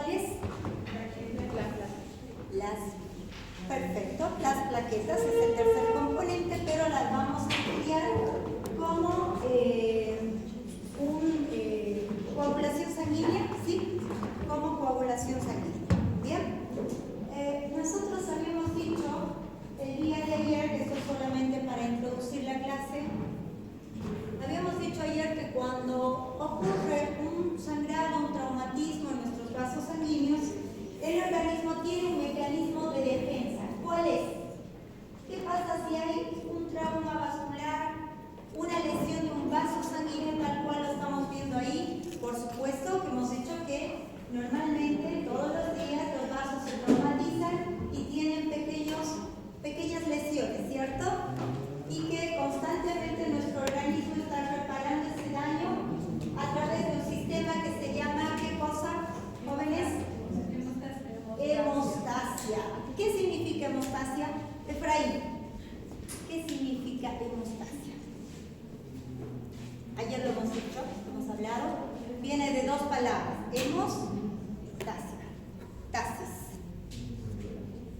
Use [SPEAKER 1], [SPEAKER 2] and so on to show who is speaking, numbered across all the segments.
[SPEAKER 1] ¿Cuáles? Perfecto, las plaquetas es el tercer componente, pero las vamos a estudiar como coagulación sanguínea, ¿sí? Como coagulación sanguínea. Bien, nosotros habíamos dicho el día de ayer, que esto es solamente para introducir la clase, habíamos dicho ayer que cuando ocurre un sangrado, un traumatismo en nuestros vasos sanguíneos, el organismo tiene un mecanismo de defensa. ¿Cuál es? ¿Qué pasa si hay un trauma vascular, una lesión de un vaso sanguíneo tal cual lo estamos viendo ahí? Por supuesto que hemos dicho que normalmente todos los días los vasos se traumatizan y tienen pequeñas lesiones, ¿cierto? Y que constantemente nuestro organismo está reparando ese daño a través de un sistema que se llama, ¿qué cosa, jóvenes? Hemostasia. ¿Qué significa hemostasia? Efraín, ¿qué significa hemostasia? Ayer lo hemos dicho, hemos hablado. Viene de dos palabras, hemostasia, tasis.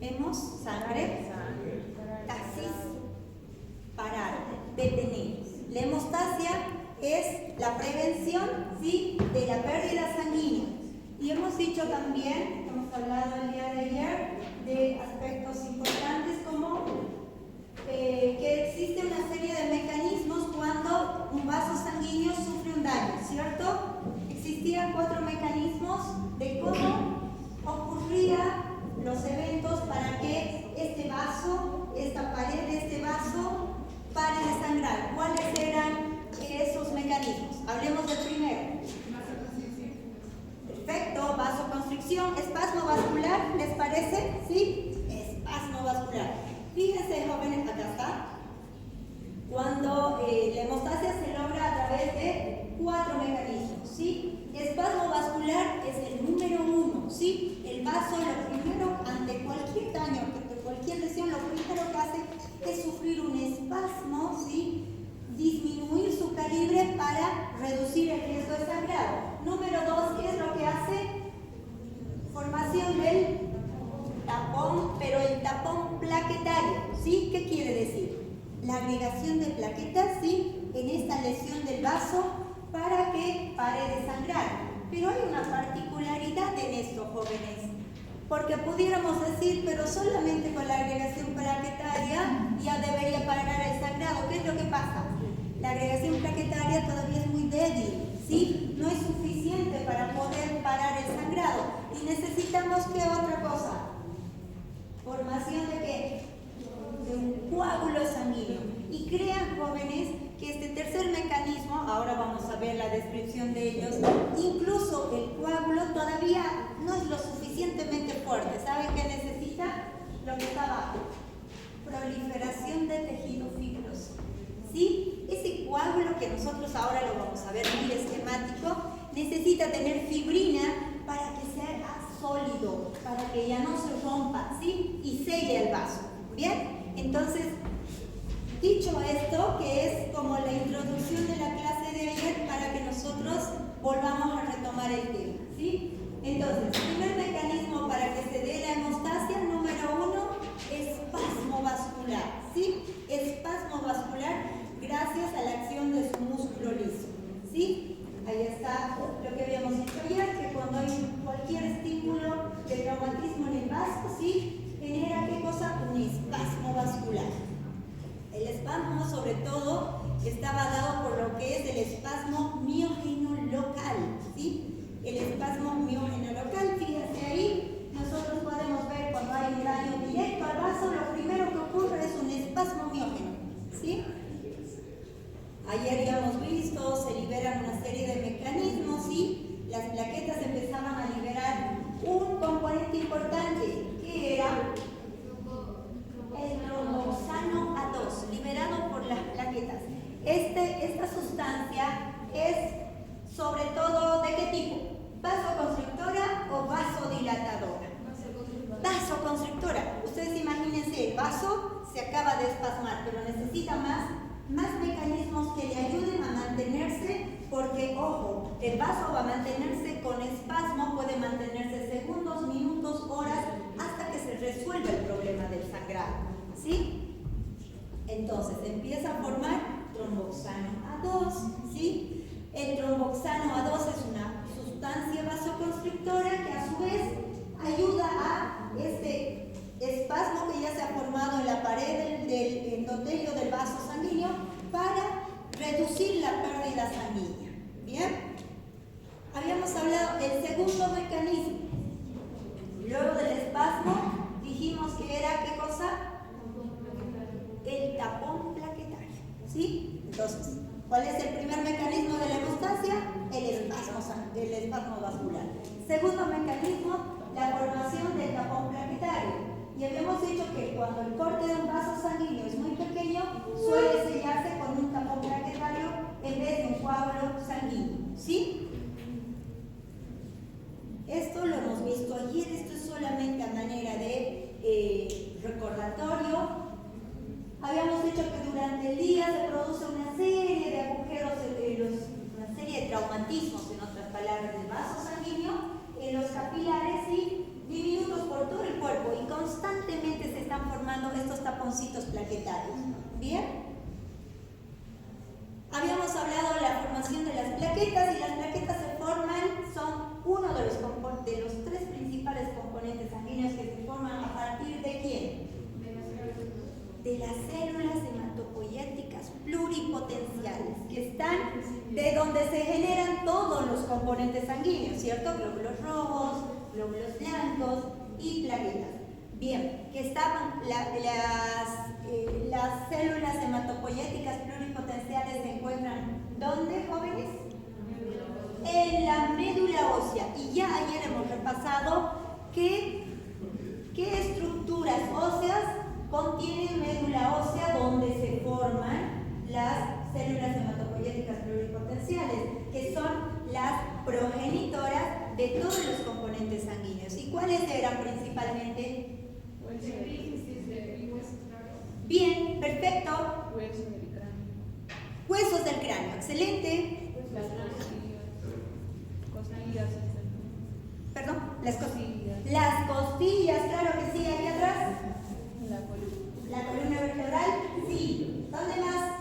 [SPEAKER 1] Hemos, sangre, tasis, parar, detener. La hemostasia es la prevención, ¿sí?, de la pérdida sanguínea. Y hemos dicho también, hemos hablado el día de ayer, de aspectos importantes como que existe una serie de mecanismos cuando un vaso sanguíneo sufre un daño, ¿cierto? Existían 4 mecanismos de cómo ocurrían los eventos para que este vaso, esta pared de este vaso, pare de sangrar. ¿Cuáles eran esos mecanismos? Hablemos del primero. Perfecto, vasoconstricción, espasmo vascular, ¿les parece? ¿Sí? Espasmo vascular. Fíjense, jóvenes, acá está. Cuando la hemostasia se logra a través de 4 mecanismos, ¿sí? Espasmo vascular es el número 1, ¿sí? El vaso, lo primero, ante cualquier daño, ante cualquier lesión, lo primero que hace es sufrir un espasmo, ¿sí?, disminuir su calibre para reducir el riesgo de sangrado. Número 2, ¿qué es lo que hace? Formación del tapón, pero el tapón plaquetario, ¿sí? ¿Qué quiere decir? La agregación de plaquetas, ¿sí?, en esta lesión del vaso para que pare de sangrar. Pero hay una particularidad en esto, jóvenes, porque pudiéramos decir, pero solamente con la agregación plaquetaria ya debería parar el sangrado. ¿Qué es lo que pasa? La agregación plaquetaria todavía es muy débil, ¿sí? No es suficiente para poder parar el sangrado. Y necesitamos, ¿qué otra cosa? Formación de ¿qué? De un coágulo sanguíneo. Y crean, jóvenes, que este tercer mecanismo, ahora vamos a ver la descripción de ellos, incluso el coágulo todavía no es lo suficientemente fuerte. ¿Saben qué necesita? Lo que está abajo. Proliferación de tejido fibroso. ¿Sí? Ese coágulo que nosotros ahora lo vamos a ver muy esquemático, necesita tener fibrina para que sea sólido, para que ya no se rompa, ¿sí?, y selle el vaso. ¿Bien? Entonces, dicho esto, que es como la introducción de la clase de ayer para que nosotros volvamos a retomar el tema, ¿sí? Entonces, primer mecanismo para que se dé la hemostasia, número 1, espasmo vascular, ¿sí? Espasmo vascular gracias a la acción de su músculo liso, ¿sí? Ahí está lo que habíamos dicho ayer, que cuando hay cualquier estímulo de traumatismo en el vaso, ¿sí?, genera ¿qué cosa? Un espasmo vascular. El espasmo, sobre todo, estaba dado por lo que es el espasmo miógeno local, ¿sí? El espasmo miógeno local, fíjense ahí, nosotros podemos ver cuando hay un daño directo al vaso, lo primero que ocurre es un espasmo miógeno, ¿sí? Ayer ya hemos visto, se liberan una serie de mecanismos y las plaquetas empezaban a liberar un componente importante, que era el tromboxano A2, liberado por las plaquetas. Esta sustancia es sobre todo ¿de qué tipo? ¿Vasoconstrictora o vasodilatadora? Vasoconstrictora. Ustedes imagínense, el vaso se acaba de espasmar, pero necesita más mecanismos que le ayuden a mantenerse, porque, ojo, el vaso va a mantenerse con espasmo, puede mantenerse seguro resuelve el problema del sangrado, ¿sí? Entonces empieza a formar tromboxano A2, ¿sí? El tromboxano A2 es una sustancia vasoconstrictora que a su vez ayuda a este espasmo que ya se ha formado en la pared del endotelio del vaso sanguíneo para reducir la pérdida sanguínea. ¿Bien? Habíamos hablado del segundo mecanismo. Luego del espasmo dijimos que era, ¿qué cosa? El tapón plaquetario, ¿sí? Entonces, ¿cuál es el primer mecanismo de la hemostasia? El espasmo vascular. Segundo mecanismo, la formación del tapón plaquetario. Y habíamos dicho que cuando el corte de un vaso sanguíneo es muy pequeño, suele sellarse con un tapón plaquetario en vez de un coágulo sanguíneo, ¿sí? Esto lo hemos visto ayer, esto es solamente a manera de recordatorio. Habíamos dicho que durante el día se produce una serie de agujeros, una serie de traumatismos, en otras palabras, del vaso sanguíneo, en los capilares y diminutos por todo el cuerpo, y constantemente se están formando estos taponcitos plaquetarios. ¿Bien? Habíamos hablado de la formación de las plaquetas, y las plaquetas se forman, son uno de los tres principales componentes sanguíneos que se forman a partir de ¿quién? De las células hematopoyéticas pluripotenciales, que están de donde se generan todos los componentes sanguíneos, ¿cierto? Glóbulos rojos, glóbulos blancos y plaquetas. Bien, que estaban las células hematopoyéticas pluripotenciales se encuentran ¿dónde, jóvenes? En la médula ósea. Y ya ayer hemos repasado qué estructuras óseas contienen médula ósea donde se forman las células hematopoyéticas pluripotenciales, que son las progenitoras de todos los componentes sanguíneos. ¿Y cuáles eran principalmente? Bien, perfecto. Huesos del cráneo, excelente. Perdón, las costillas. Las costillas, claro que sí, aquí atrás. La columna vertebral, sí. ¿Dónde más?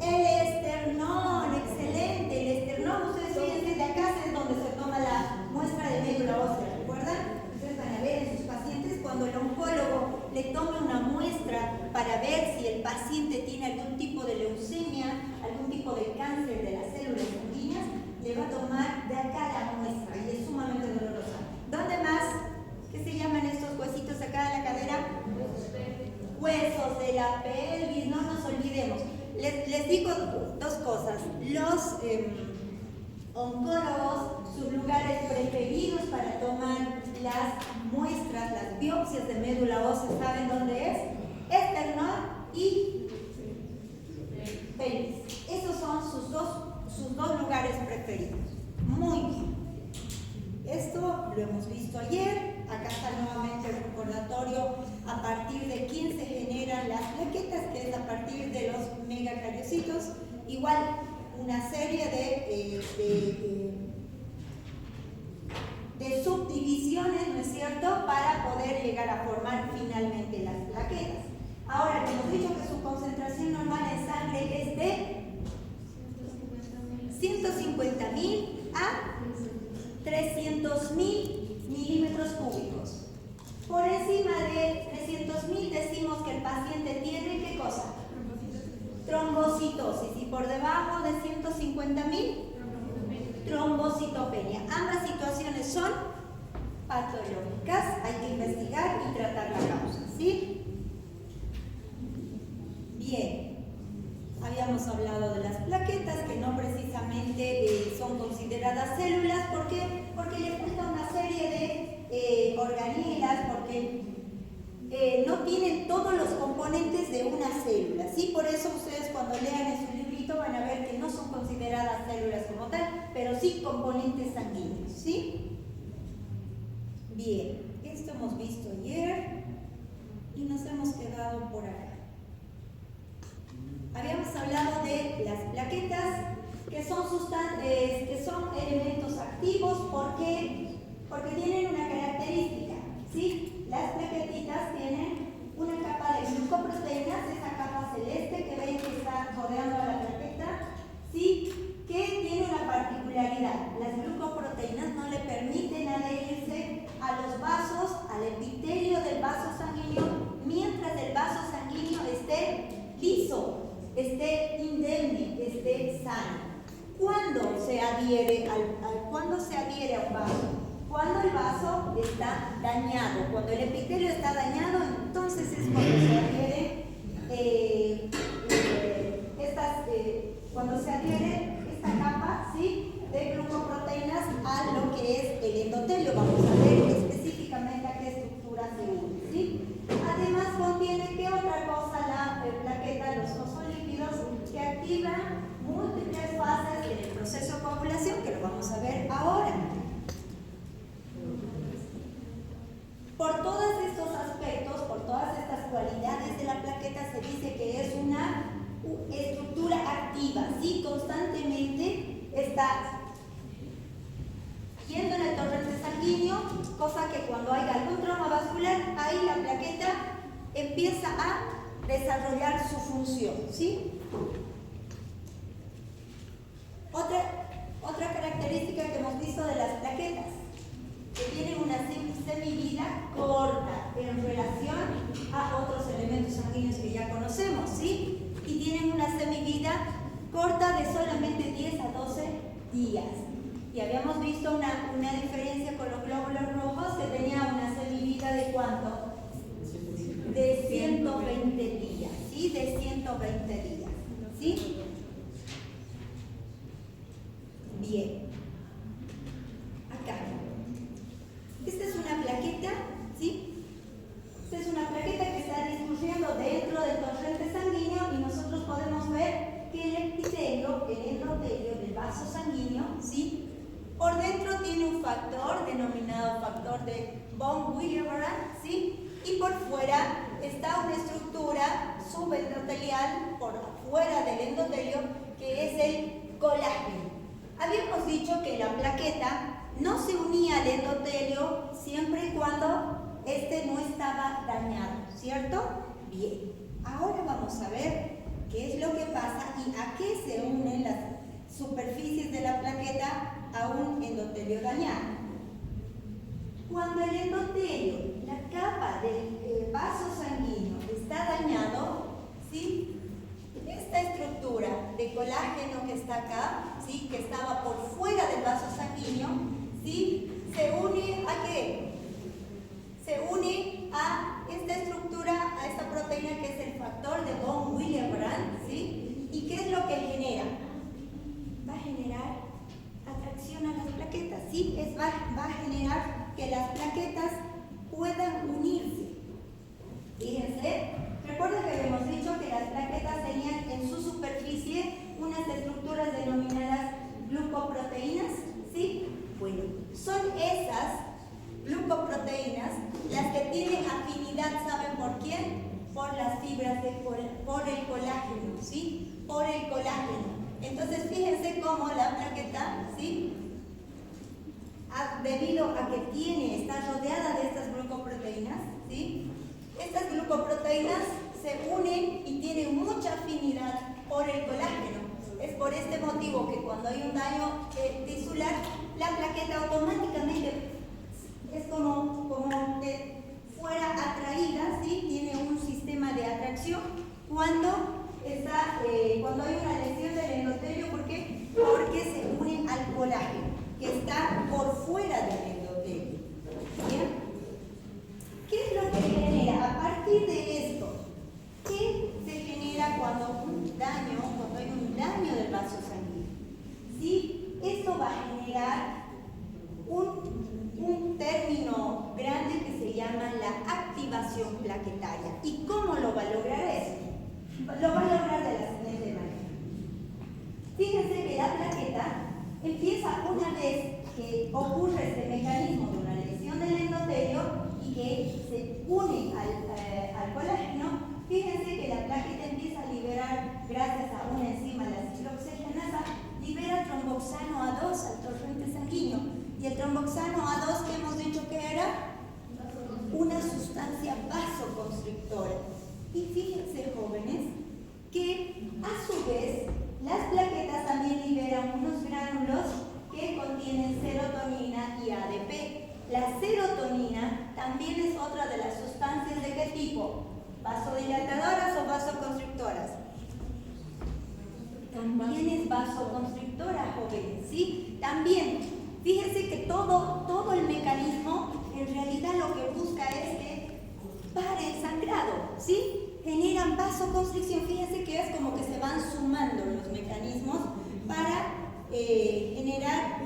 [SPEAKER 1] El esternón, excelente. El esternón, ustedes fíjense, de acá es donde se toma la muestra de médula ósea, ¿recuerdan? Ustedes van a ver en sus pacientes cuando el oncólogo le toma una muestra para ver si el paciente tiene algún tipo de leucemia, algún tipo de cáncer de las células sanguíneas, le va a tomar de acá la muestra y es sumamente dolorosa. ¿Dónde más? ¿Qué se llaman estos huesitos acá de la cadera? Huesos de la pelvis, no nos olvidemos. Les digo dos cosas. Los oncólogos, sus lugares preferidos para tomar las muestras, las biopsias de médula ósea, ¿saben dónde es? Esternón y pelvis. Esos son sus dos lugares preferidos. Muy bien. Esto lo hemos visto ayer. Acá está nuevamente el recordatorio a partir de quién se generan las plaquetas, que es a partir de los megacariocitos. Igual una serie de subdivisiones, ¿no es cierto?, para poder llegar a formar finalmente las plaquetas. Ahora, hemos dicho que su concentración normal en sangre es de 150.000 a 300.000 milímetros cúbicos. Por encima de 300.000 decimos que el paciente tiene, ¿qué cosa? Trombocitosis. Y por debajo de 150.000, trombocitopenia. Ambas situaciones son patológicas, hay que investigar y tratar la causa, ¿sí? Bien. Habíamos hablado de las plaquetas, que no precisamente son consideradas células. ¿Por qué? Porque le falta una serie de organelas, porque no tienen todos los componentes de una célula, ¿sí? Por eso ustedes cuando lean en su librito van a ver que no son consideradas células como tal, pero sí componentes sanguíneos, ¿sí? Bien, esto hemos visto ayer y nos hemos quedado por acá. Habíamos hablado de las plaquetas, que son elementos activos. ¿Por qué? Porque tienen una característica, ¿sí? Las plaquetitas tienen una capa de glucoproteínas, esa capa celeste que ven que está rodeando a la plaqueta, ¿sí? Que tiene una particularidad. Las glucoproteínas no le permiten adherirse a los vasos, al epitelio del vaso sanguíneo, mientras el vaso sanguíneo esté liso, esté indemne, esté sano. ¿Cuándo se adhiere a un vaso? Cuando el vaso está dañado, cuando el epitelio está dañado, entonces es cuando se adhiere esta capa, ¿sí?, de glucoproteínas a lo que es el endotelio. Vamos a ver específicamente a qué estructura se une, ¿sí? Además contiene, ¿qué otra cosa la plaqueta? Los fosfolípidos que activan múltiples fases en el proceso de coagulación, que lo vamos a ver ahora. Por todos estos aspectos, por todas estas cualidades de la plaqueta, se dice que es una estructura activa, ¿sí? Constantemente está yendo en el torrente sanguíneo, cosa que cuando hay algún trauma vascular, ahí la plaqueta empieza a desarrollar su función, ¿sí? Otra característica que hemos visto de las plaquetas, que tienen una semivida corta en relación a otros elementos sanguíneos que ya conocemos, ¿sí? Y tienen una semivida corta de solamente 10 a 12 días. Y habíamos visto una diferencia con los glóbulos rojos, que tenía una semivida de ¿cuánto? De 120 días, ¿sí? De 120 días, ¿sí? Bien. Acá. Esta es una plaqueta, ¿sí? Esta es una plaqueta que está discurriendo dentro del torrente sanguíneo y nosotros podemos ver que el epitelio, el endotelio del vaso sanguíneo, ¿sí?, por dentro tiene un factor denominado factor de von Willebrand, ¿sí? Y por fuera está una estructura subendotelial por fuera del endotelio, que es el colágeno. Habíamos dicho que la plaqueta no se unía al endotelio siempre y cuando este no estaba dañado, ¿cierto? Bien, ahora vamos a ver qué es lo que pasa y a qué se unen las superficies de la plaqueta a un endotelio dañado. Cuando el endotelio, la capa del vaso sanguíneo, está dañado, ¿sí?, esta estructura de colágeno que está acá, ¿sí?, que estaba por fuera del vaso sanguíneo, ¿sí?, se une ¿a qué? Se une a esta estructura, a esta proteína que es el factor de von Willebrand, ¿sí? ¿Y qué es lo que genera? Va a generar atracción a las plaquetas, ¿sí? Va a generar que las plaquetas puedan unirse. Fíjense, recuerden que habíamos dicho que las plaquetas tenían en su superficie unas estructuras denominadas glucoproteínas, ¿sí? Bueno, son esas glucoproteínas las que tienen afinidad, ¿saben por quién? Por las fibras, por el colágeno, ¿sí? Por el colágeno. Entonces, fíjense cómo la plaqueta, ¿sí?, debido a que está rodeada de estas glucoproteínas, ¿sí?, estas glucoproteínas se unen y tienen mucha afinidad por el colágeno. Es por este motivo que cuando hay un daño tisular, la plaqueta automáticamente es como que fuera atraída, ¿sí?, tiene un sistema de atracción cuando hay una lesión del endotelio. ¿Por qué? Porque se une al colágeno que está por fuera del endotelio. ¿Bien? ¿Qué es lo que genera? A partir de esto, ¿qué se genera cuando hay un daño del vaso sanguíneo? ¿Sí? Esto va a generar un término grande que se llama la activación plaquetaria. ¿Y cómo lo va a lograr eso? Lo va a lograr de la siguiente manera. Fíjense que la plaqueta empieza, una vez que ocurre este mecanismo de una lesión del endotelio y que se une al colágeno, fíjense que la plaqueta empieza a liberar, gracias a una enzima, la ciloxagenasa, libera tromboxano A2 al torrente sanguíneo. Y el tromboxano A2 que hemos dicho que era una sustancia vasoconstrictora. Y fíjense, jóvenes, que a su vez las plaquetas también liberan unos gránulos que contienen serotonina y ADP. La serotonina también es otra de las sustancias ¿de qué tipo? ¿Vasodilatadoras o vasoconstrictoras? También es vasoconstrictora, jóvenes, ¿sí? También, fíjense que todo el mecanismo en realidad lo que busca es que pare el sangrado, ¿sí? Generan vasoconstricción, fíjense que es como que se van sumando los mecanismos para evitar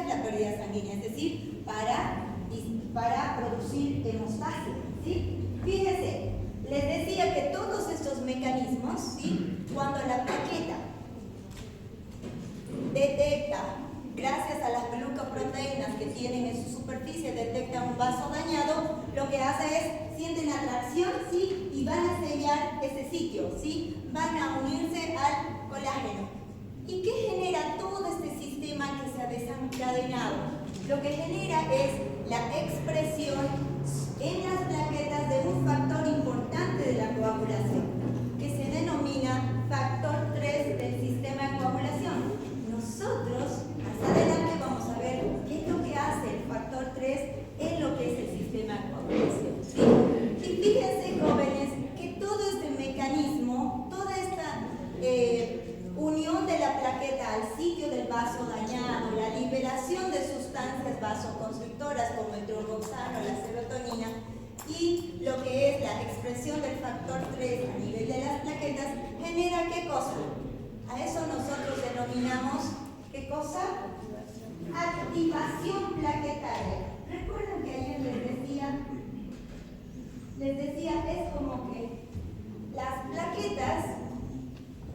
[SPEAKER 1] la pérdida sanguínea, es decir, para producir hemostasia, ¿sí? Fíjense, les decía que todos estos mecanismos, ¿sí? Cuando la plaqueta detecta, gracias a las glucoproteínas que tienen en su superficie, detecta un vaso dañado, lo que hace es, sienten atracción, ¿sí? Y van a sellar ese sitio, ¿sí? Van a unirse al colágeno. ¿Y qué genera todo este sistema que se ha desencadenado? Lo que genera es la expresión en las plaquetas de un factor importante de la coagulación, que se denomina factor 3 del sistema de coagulación. Nosotros, más adelante, vamos a ver qué es lo que hace el factor 3 en lo que es el sistema de coagulación, ¿sí? Y fíjense, jóvenes, que todo este mecanismo, toda esta unión de la plaqueta al sitio del vaso dañado, la liberación de sustancias vasoconstrictoras como el tromboxano, la serotonina y lo que es la expresión del factor 3 a nivel de las plaquetas, genera ¿qué cosa? A eso nosotros denominamos ¿qué cosa? Activación plaquetaria. ¿Recuerdan que ayer les decía, es como que las plaquetas,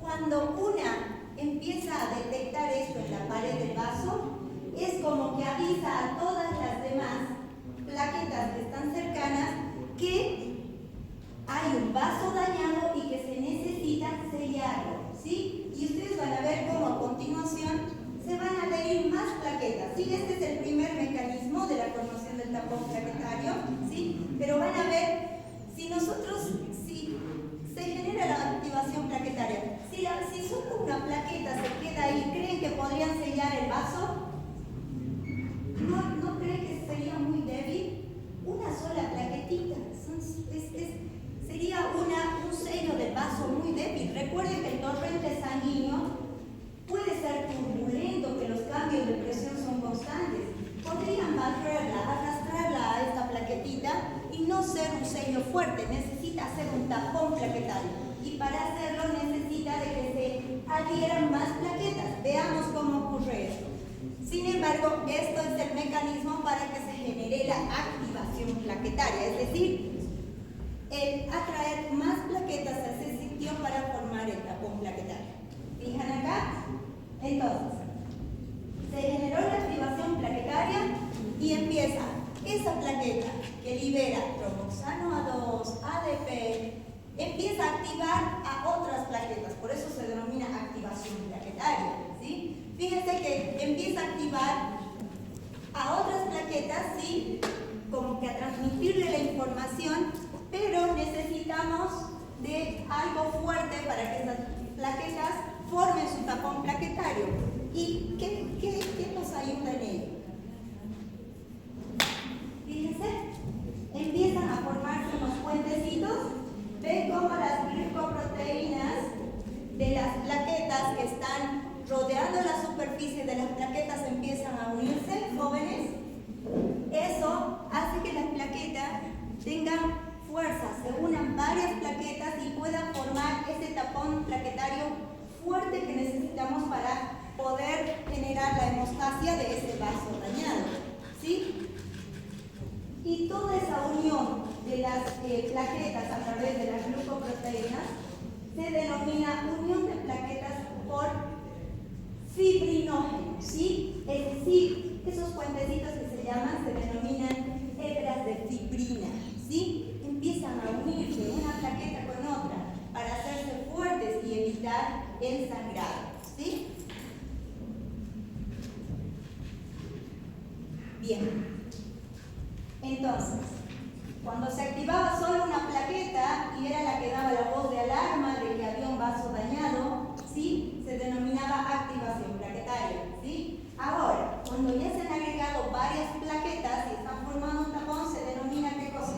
[SPEAKER 1] cuando una empieza a detectar esto en la pared del vaso, es como que avisa a todas las demás plaquetas que están cercanas que hay un vaso dañado y que se necesita sellarlo, ¿sí? Y ustedes van a ver cómo a continuación se van a adherir más plaquetas, ¿sí? Este es el primer mecanismo de la formación del tapón plaquetario, ¿sí? Pero van a ver, si se genera la activación plaquetaria, si solo una plaqueta se queda ahí, ¿creen que podrían sellar el vaso? ¿No creen que sería muy débil? Una sola plaquetita, sería un sello del vaso muy débil. Recuerden que el torrente sanguíneo puede ser turbulento, que los cambios de presión son constantes. Podrían arrastrarla a esta plaquetita y no ser un sello fuerte, necesita hacer un tapón plaquetario. Y para hacerlo necesita de que se adhieran más plaquetas. Veamos cómo ocurre esto. Sin embargo, esto es el mecanismo para que se genere la activación plaquetaria, es decir, el atraer más plaquetas a ese sitio para formar el tapón plaquetario. ¿Fijan acá? Entonces, se generó la activación plaquetaria y empieza esa plaqueta que libera tromboxano A2, ADP, empieza a activar a otras plaquetas, por eso se denomina activación plaquetaria, ¿sí? Fíjense que empieza a activar a otras plaquetas, ¿sí? Como que a transmitirle la información, pero necesitamos de algo fuerte para que esas plaquetas formen su tapón plaquetario. ¿Y qué nos ayuda en ello? Fíjense, empiezan a formarse unos puentecitos. Ven cómo las glicoproteínas de las plaquetas que están rodeando la superficie de las plaquetas empiezan a unirse, jóvenes. Eso hace que las plaquetas tengan fuerza, se unan varias plaquetas y puedan formar ese tapón plaquetario fuerte que necesitamos para poder generar la hemostasia de ese vaso dañado, ¿sí? Y toda esa unión de las plaquetas a través de las glucoproteínas se denomina unión de plaquetas por fibrinógeno, ¿sí? Es decir, esos puentecitos que se llaman, se denominan hebras de fibrina, ¿sí? Empiezan a unirse una plaqueta con otra para hacerse fuertes y evitar el sangrado, ¿sí? Entonces, cuando se activaba solo una plaqueta y era la que daba la voz de alarma de que había un vaso dañado, ¿sí? Se denominaba activación plaquetaria, ¿sí? Ahora, cuando ya se han agregado varias plaquetas y están formando un tapón, se denomina ¿qué cosa?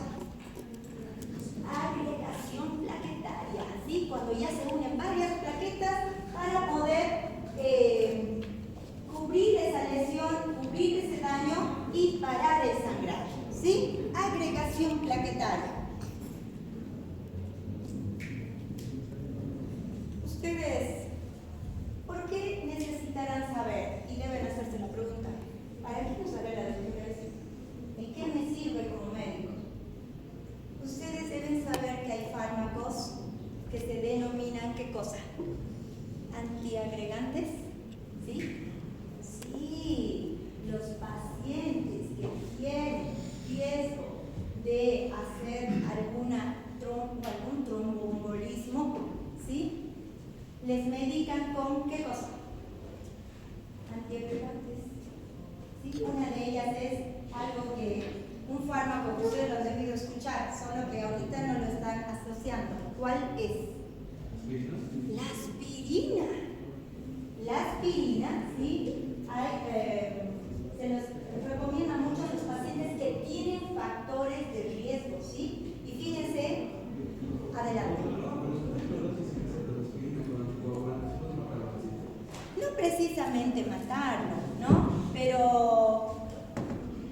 [SPEAKER 1] Agregación plaquetaria, ¿sí? Cuando ya se unen varias plaquetas para poder cubrir esa lesión, cubrir ese daño y parar el sangrado, ¿sí? Agregación plaquetaria. Ustedes, ¿por qué necesitarán saber? Y deben hacerse la pregunta, ¿para qué nos hará la desesperación? ¿Y qué me sirve como médico? Ustedes deben saber que hay fármacos que se denominan ¿qué cosa? Antiagregantes, ¿sí? Sí, los pacientes que tienen riesgo de hacer algún tromboembolismo, ¿sí? Les medican con ¿qué cosa? Antiagregantes. ¿Sí? Una de ellas es un fármaco que ustedes lo han debido escuchar, solo que ahorita no lo están asociando. ¿Cuál es? La aspirina. La aspirina, ¿sí? Se los recomienda mucho a los pacientes que tienen factores de riesgo, ¿sí? Y fíjense, adelante. No precisamente matarlo, ¿no? Pero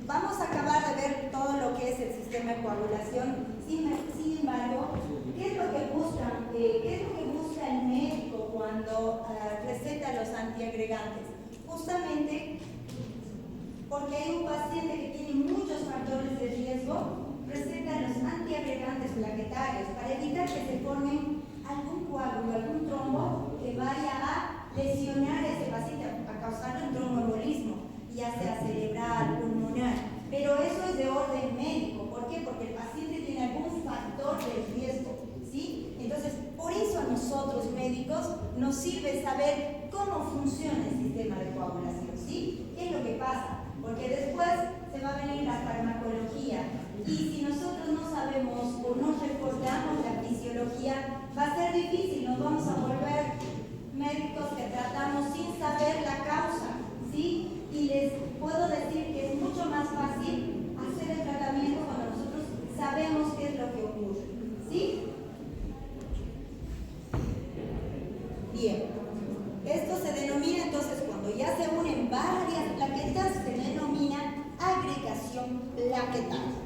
[SPEAKER 1] vamos a acabar de ver todo lo que es el sistema de coagulación. Sin embargo, ¿qué es lo que busca el médico cuando receta los antiagregantes? Justamente porque hay un paciente que tiene muchos factores de riesgo, receta los antiagregantes plaquetarios para evitar que se forme algún coágulo, algún trombo que vaya a lesionar a ese paciente, a causarle un tromboembolismo, ya sea cerebral, pulmonar. Pero eso es de orden médico. ¿Por qué? Porque el paciente tiene algún factor de riesgo, ¿sí? Entonces, por eso a nosotros médicos nos sirve saber cómo funciona el sistema de coagulación, ¿sí? ¿Qué es lo que pasa? Porque después se va a venir la farmacología y si nosotros no sabemos o no recordamos la fisiología, va a ser difícil, nos vamos a volver médicos que tratamos sin saber la causa, ¿sí? Y les puedo decir que es mucho más fácil hacer el tratamiento cuando nosotros sabemos qué es lo que ocurre, ¿sí? Bien, esto se denomina entonces cuando ya se unen varias plaquetas, se denomina agregación plaquetaria.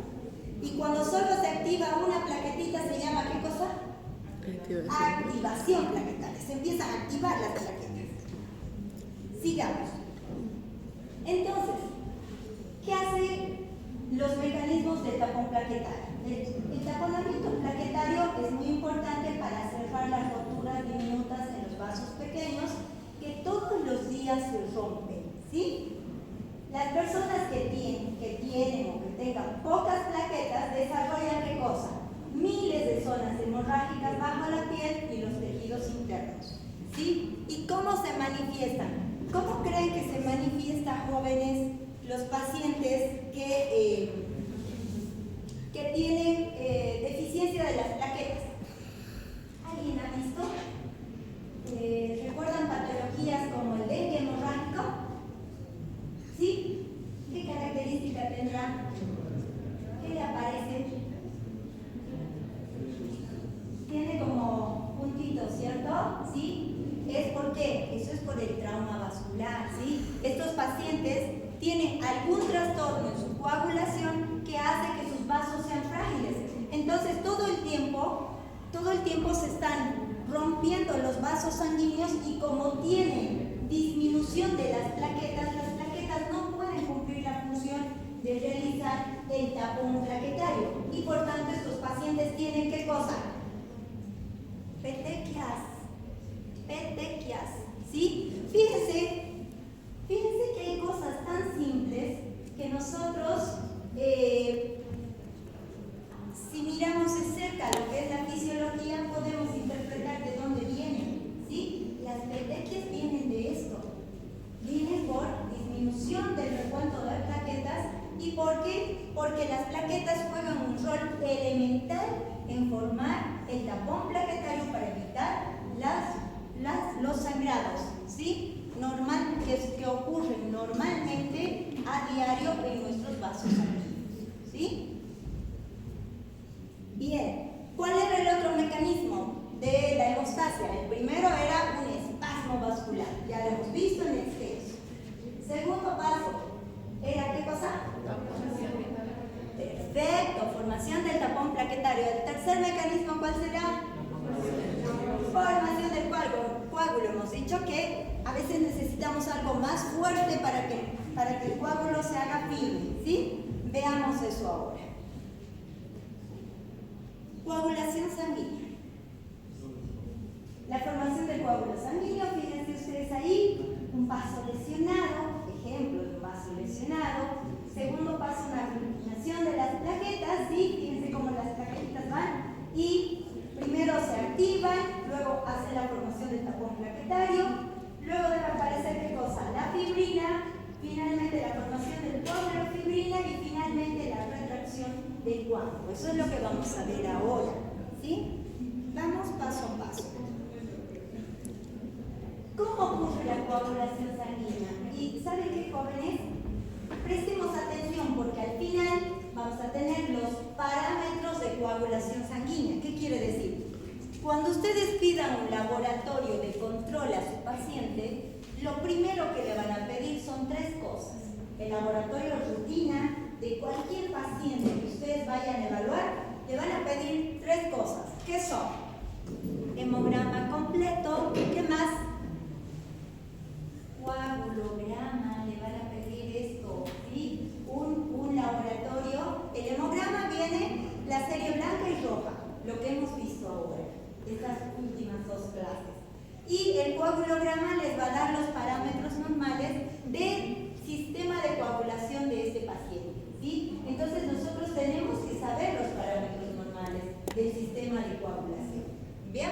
[SPEAKER 1] Y cuando solo se activa una plaquetita se llama ¿qué cosa? Activación plaquetaria. Se empiezan a activar las plaquetas. Sigamos. Entonces, ¿qué hacen los mecanismos del tapón plaquetario? El taponamiento plaquetario es muy importante para cerrar las roturas diminutas en los vasos pequeños que todos los días se rompen, ¿sí? Las personas que tienen o que tengan pocas plaquetas desarrollan ¿qué cosa? Miles de zonas hemorrágicas bajo la piel y los tejidos internos, ¿sí? ¿Y cómo se manifiestan? ¿Cómo creen que se manifiestan, jóvenes, los pacientes que tienen deficiencia de las plaquetas? ¿Alguien ha visto? ¿Recuerdan patologías como el dengue hemorrágico? ¿Sí? ¿Qué característica tendrá? ¿Qué le aparece? Tiene como puntitos, ¿cierto? ¿Sí? ¿Es por qué? Eso es por el trauma vascular, ¿sí? Estos pacientes tienen algún trastorno en su coagulación que hace que sus vasos sean frágiles. Entonces, todo el tiempo se están rompiendo los vasos sanguíneos y como tienen disminución de las plaquetas no pueden cumplir la función de realizar el tapón plaquetario. Y por tanto, estos pacientes tienen ¿qué cosa? Petequias, ¿sí? Fíjense que hay cosas tan simples que nosotros, si miramos de cerca lo que es la fisiología, podemos interpretar de dónde vienen, ¿sí? Las petequias vienen de esto, vienen por disminución del recuento de plaquetas. ¿Y por qué? Porque las plaquetas ¿sí? Que ocurren normalmente a diario en nuestros vasos sanguíneos, ¿sí? Bien, ¿cuál era el otro mecanismo de la hemostasia? El primero era un espasmo vascular, ya lo hemos visto en exceso. Segundo paso, ¿era qué cosa? Perfecto, formación del tapón plaquetario. El tercer mecanismo, ¿cuál será? Formación del coágulo. Hemos dicho que a veces necesitamos algo más fuerte para que el coágulo se haga firme, ¿sí? Veamos eso ahora. Coagulación sanguínea. La formación del coágulo sanguíneo, fíjense ustedes ahí, un vaso lesionado, ejemplo de un vaso lesionado. Segundo paso, una formación de las plaquetas, ¿sí? Fíjense cómo las plaquetitas van y primero se activan, luego hacen la formación del tapón plaquetario, luego debe aparecer ¿qué cosa? La fibrina, finalmente la formación del coágulo fibrina y finalmente la retracción del coágulo. Eso es lo que vamos a ver ahora, ¿sí? Vamos paso a paso. ¿Cómo ocurre la coagulación sanguínea? Y ¿saben qué, jóvenes? Prestemos atención porque al final vamos a tener los parámetros de coagulación sanguínea. ¿Qué quiere decir? Cuando ustedes pidan un laboratorio de control a su paciente, lo primero que le van a pedir son tres cosas. El laboratorio rutina de cualquier paciente que ustedes vayan a evaluar, le van a pedir tres cosas. ¿Qué son? Hemograma completo. ¿Qué más? Coagulograma, le van a pedir esto, ¿sí? Un laboratorio. El hemograma viene la serie blanca y roja, lo que hemos visto ahora, estas últimas dos clases. Y el coagulograma les va a dar los parámetros normales del sistema de coagulación de este paciente, ¿sí? Entonces nosotros tenemos que saber los parámetros normales del sistema de coagulación. ¿Bien?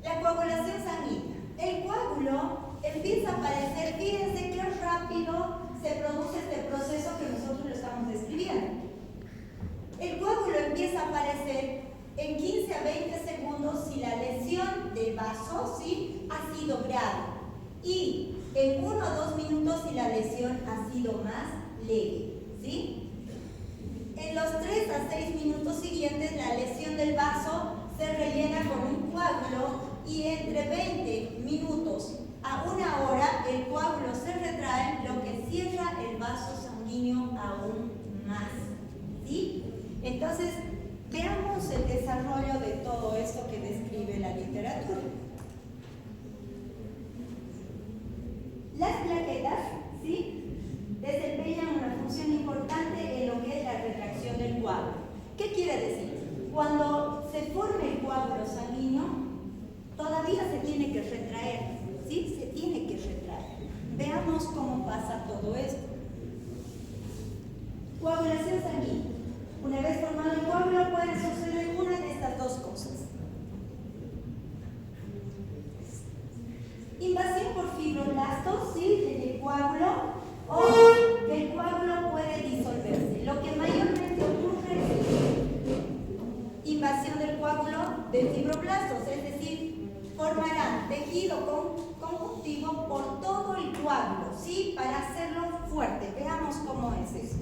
[SPEAKER 1] La coagulación sanguínea. El coágulo empieza a aparecer, fíjense qué rápido se produce este proceso que nosotros lo estamos describiendo. El coágulo empieza a aparecer en 15 a 20 segundos si la lesión del vaso, ¿sí?, ha sido grave, y en 1 o 2 minutos si la lesión ha sido más leve, ¿sí? En los 3 a 6 minutos siguientes la lesión del vaso se rellena con un coágulo y entre 20 minutos a 1 hora el coágulo se retrae, lo que cierra el vaso sanguíneo aún más, ¿sí? Entonces, veamos el desarrollo de todo esto que describe la literatura. Las plaquetas, ¿sí?, desempeñan una función importante en lo que es la retracción del coágulo. ¿Qué quiere decir? Cuando se forme el coágulo sanguíneo, todavía se tiene que retraer, ¿sí? Se tiene que retraer. Veamos cómo pasa todo esto. Coagulación sanguínea. Una vez formado el coágulo puede suceder una de estas dos cosas. Invasión por fibroblastos, ¿sí?, del coágulo, o que el coágulo puede disolverse. Lo que mayormente ocurre es invasión del coágulo de fibroblastos, es decir, formarán tejido conjuntivo por todo el coágulo, ¿sí?, para hacerlo fuerte. Veamos cómo es esto.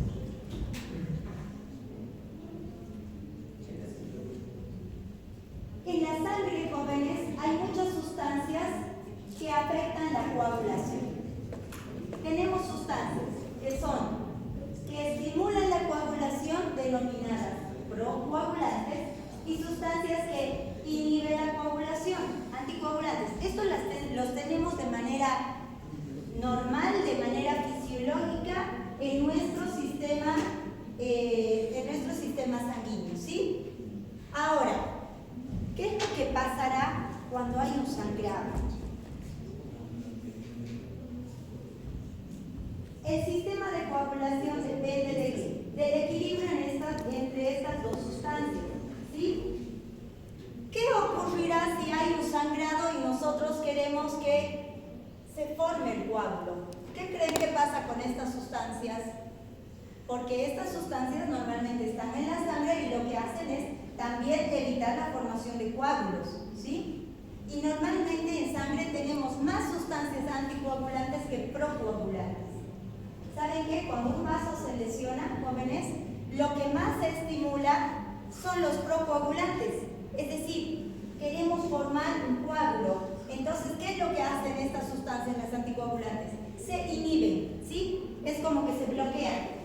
[SPEAKER 1] En la sangre, jóvenes, hay muchas sustancias que afectan la coagulación. Tenemos sustancias que estimulan la coagulación, denominadas procoagulantes, y sustancias que inhiben la coagulación, anticoagulantes. Estos los tenemos de manera normal, de manera fisiológica en nuestro sistema sanguíneo, ¿sí? Ahora, ¿qué es lo que pasará cuando hay un sangrado? El sistema de coagulación depende del equilibrio entre estas dos sustancias, ¿sí? ¿Qué ocurrirá si hay un sangrado y nosotros queremos que se forme el coágulo? ¿Qué creen que pasa con estas sustancias? Porque estas sustancias normalmente están en la sangre y lo que hacen es también evitar la formación de coágulos, ¿sí? Y normalmente en sangre tenemos más que procoagulantes. ¿Saben qué? Cuando un vaso se lesiona, jóvenes, lo que más se estimula son los procoagulantes. Es decir, queremos formar un coágulo. Entonces, ¿qué es lo que hacen estas sustancias, las anticoagulantes? Se inhiben, ¿sí? Es como que se bloquean.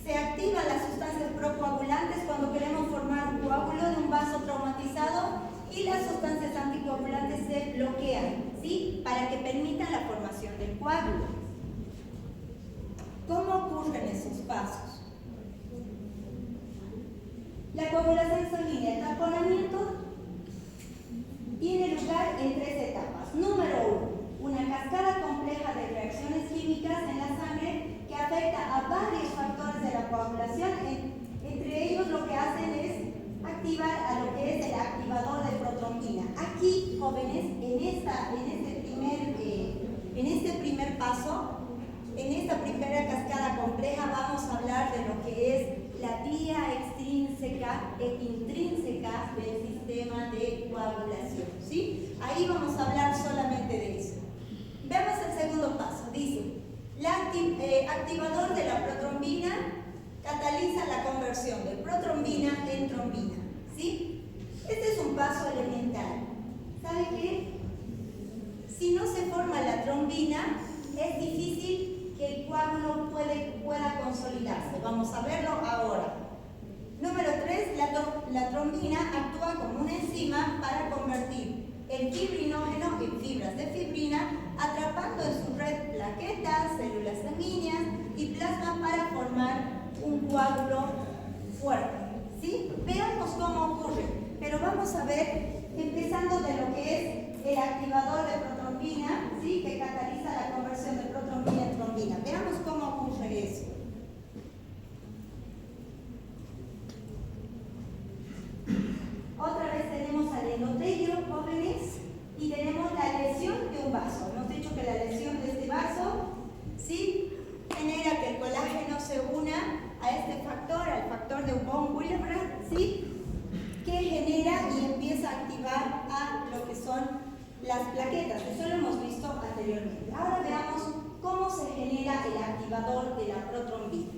[SPEAKER 1] Se activan las sustancias procoagulantes cuando queremos formar un coágulo de un vaso traumatizado y las sustancias anticoagulantes se bloquean, ¿sí? Para que permitan la formación del coágulo. ¿Cómo ocurren esos pasos? La coagulación sanguínea, el taponamiento, tiene lugar en 3 etapas. Número 1, una cascada compleja de reacciones químicas en la sangre que afecta a varios factores de la coagulación. Entre ellos lo que hacen es activar a lo que es el activador de protrombina. Aquí, jóvenes, en este primer paso, en esta primera cascada compleja, vamos a hablar de lo que es la vía extrínseca e intrínseca del sistema de coagulación, ¿sí? Ahí vamos a hablar solamente de eso. Veamos el segundo paso. Dice, el activador de la protrombina cataliza la conversión de protrombina en trombina, ¿sí? Este es un paso elemental. ¿Sabe qué? Si no se forma la trombina, es difícil que el coágulo pueda consolidarse. Vamos a verlo ahora. Número 3, la trombina actúa como una enzima para convertir el fibrinógeno en fibras de fibrina, atrapando en su red plaquetas, células sanguíneas y plasma para formar un coágulo fuerte, ¿sí? Veamos cómo ocurre, pero vamos a ver, empezando de lo que es el activador de protrombina, ¿sí? Que cataliza la conversión de protrombina en trombina. Veamos cómo ocurre eso. Otra vez tenemos al endotelio, jóvenes, y tenemos la lesión de un vaso. Hemos dicho que la lesión de este vaso, ¿sí? Genera que el colágeno se una a este factor, al factor de von Willebrand, ¿sí? Que genera y empieza a activar a lo que son las plaquetas. Eso lo hemos visto anteriormente. Ahora veamos cómo se genera el activador de la protrombina.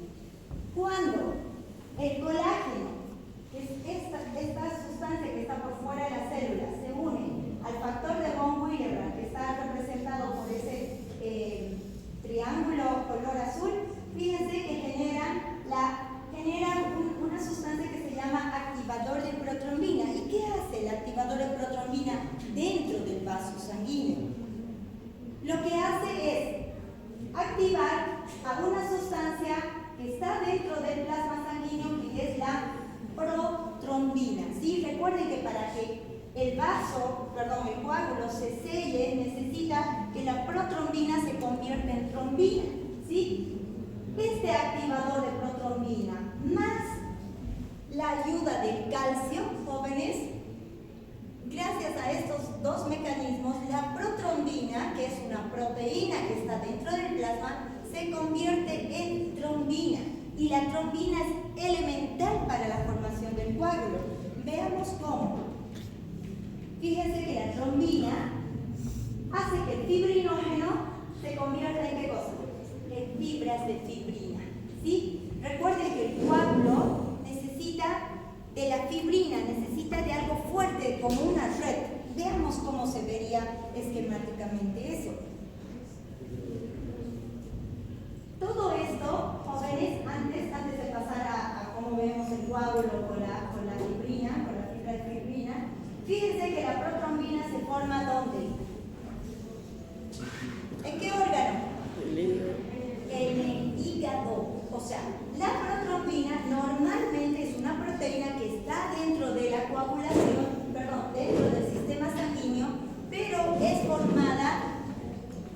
[SPEAKER 1] Cuando el colágeno, que es esta sustancia que está por fuera de las células, se une al factor de von Willebrand, que está representado por ese triángulo color azul, fíjense que genera una sustancia que se llama activador de protrombina. ¿Y qué hace el activador de protrombina dentro del vaso sanguíneo? Lo que hace es activar a una sustancia que está dentro del plasma sanguíneo, que es la protrombina, ¿sí? Recuerden que para que el coágulo se selle, necesita que la protrombina se convierta en trombina, ¿sí? Este activador de protrombina más la ayuda del calcio, jóvenes, gracias a estos dos mecanismos, la protrombina, que es una proteína que está dentro del plasma, se convierte en trombina. Y la trombina es elemental para la formación del coágulo. Veamos cómo. Fíjense que la trombina hace que el fibrinógeno se convierta en ¿qué cosa? En fibras de fibrina, ¿sí? Recuerden que el coágulo necesita de la fibrina, necesita de algo fuerte como una red. Veamos cómo se vería esquemáticamente eso. Todo esto, jóvenes, antes de pasar a cómo vemos el coágulo con la fibrina, con la fibra de fibrina, fíjense que la protrombina se forma ¿dónde? ¿En qué órgano? En el hígado. O sea, la protrombina normalmente es una proteína que está dentro de la coagulación, dentro del sistema sanguíneo, pero es formada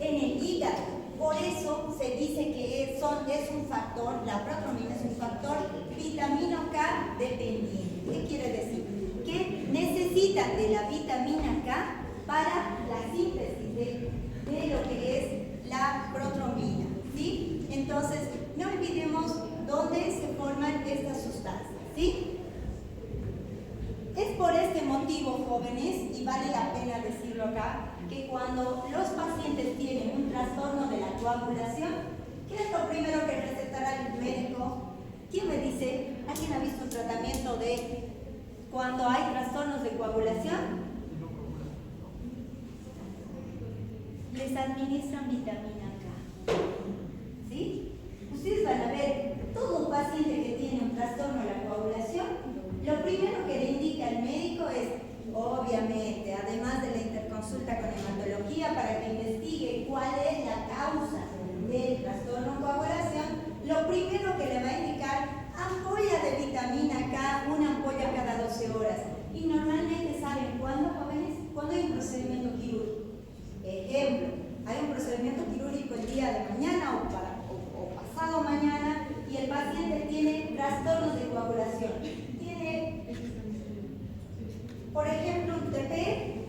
[SPEAKER 1] en el hígado. Por eso se dice que es un factor, la protrombina es un factor vitamina K dependiente. ¿Qué quiere decir? Que necesitan de la vitamina K para la síntesis de lo que es la protrombina, ¿sí? Entonces, no olvidemos dónde se forman estas sustancias, ¿sí? Es por este motivo, jóvenes, y vale la pena decirlo, decirlo acá, que cuando los pacientes tienen un trastorno de la coagulación, ¿qué es lo primero que recetará el médico? ¿Quién me dice? ¿Alguien ha visto un tratamiento de cuando hay trastornos de coagulación? Les administran vitamina K. ¿Sí? Ustedes van a ver, todo paciente que tiene un trastorno de la coagulación, lo primero que le indica el médico es, obviamente, además de la interconsulta con hematología para que investigue cuál es la causa del trastorno de coagulación, lo primero que le va a indicar, ampolla de vitamina K, una ampolla cada 12 horas. Y normalmente, ¿saben cuándo, jóvenes? Cuando hay un procedimiento quirúrgico. Ejemplo, hay un procedimiento quirúrgico el día de mañana o pasado mañana y el paciente tiene trastornos de coagulación. Tiene, por ejemplo, un TP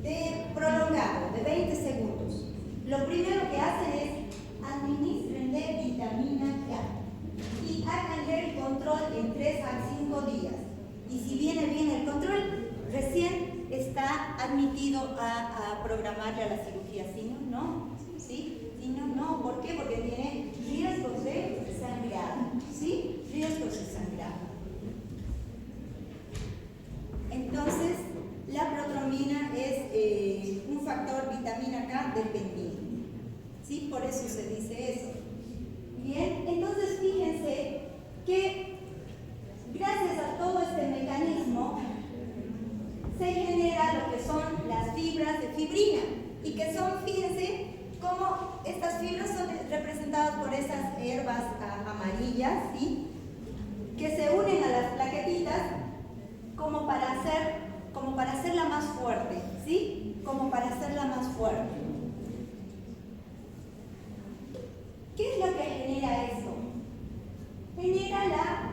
[SPEAKER 1] de prolongado de 20 segundos. Lo primero que hacen es administrenle vitamina K y háganle el control en 3 a 5 días. Y si viene bien el control, recién está admitido a programarle a la cirugía. Si no, no. ¿Sí? Si no, no. ¿Por qué? Porque tiene riesgos de sangrado. ¿Sí? Riesgos de sangrado. Entonces, la protrombina es un factor vitamina K dependiente. ¿Sí? Por eso se dice eso. Bien, entonces fíjense que gracias a todo este mecanismo se genera lo que son las fibras de fibrina y que son, fíjense, cómo estas fibras son representadas por esas hierbas amarillas, ¿sí? Que se unen a las plaquetitas como para hacerla más fuerte, ¿sí? Como para hacerla más fuerte. ¿Qué es lo que genera eso? Genera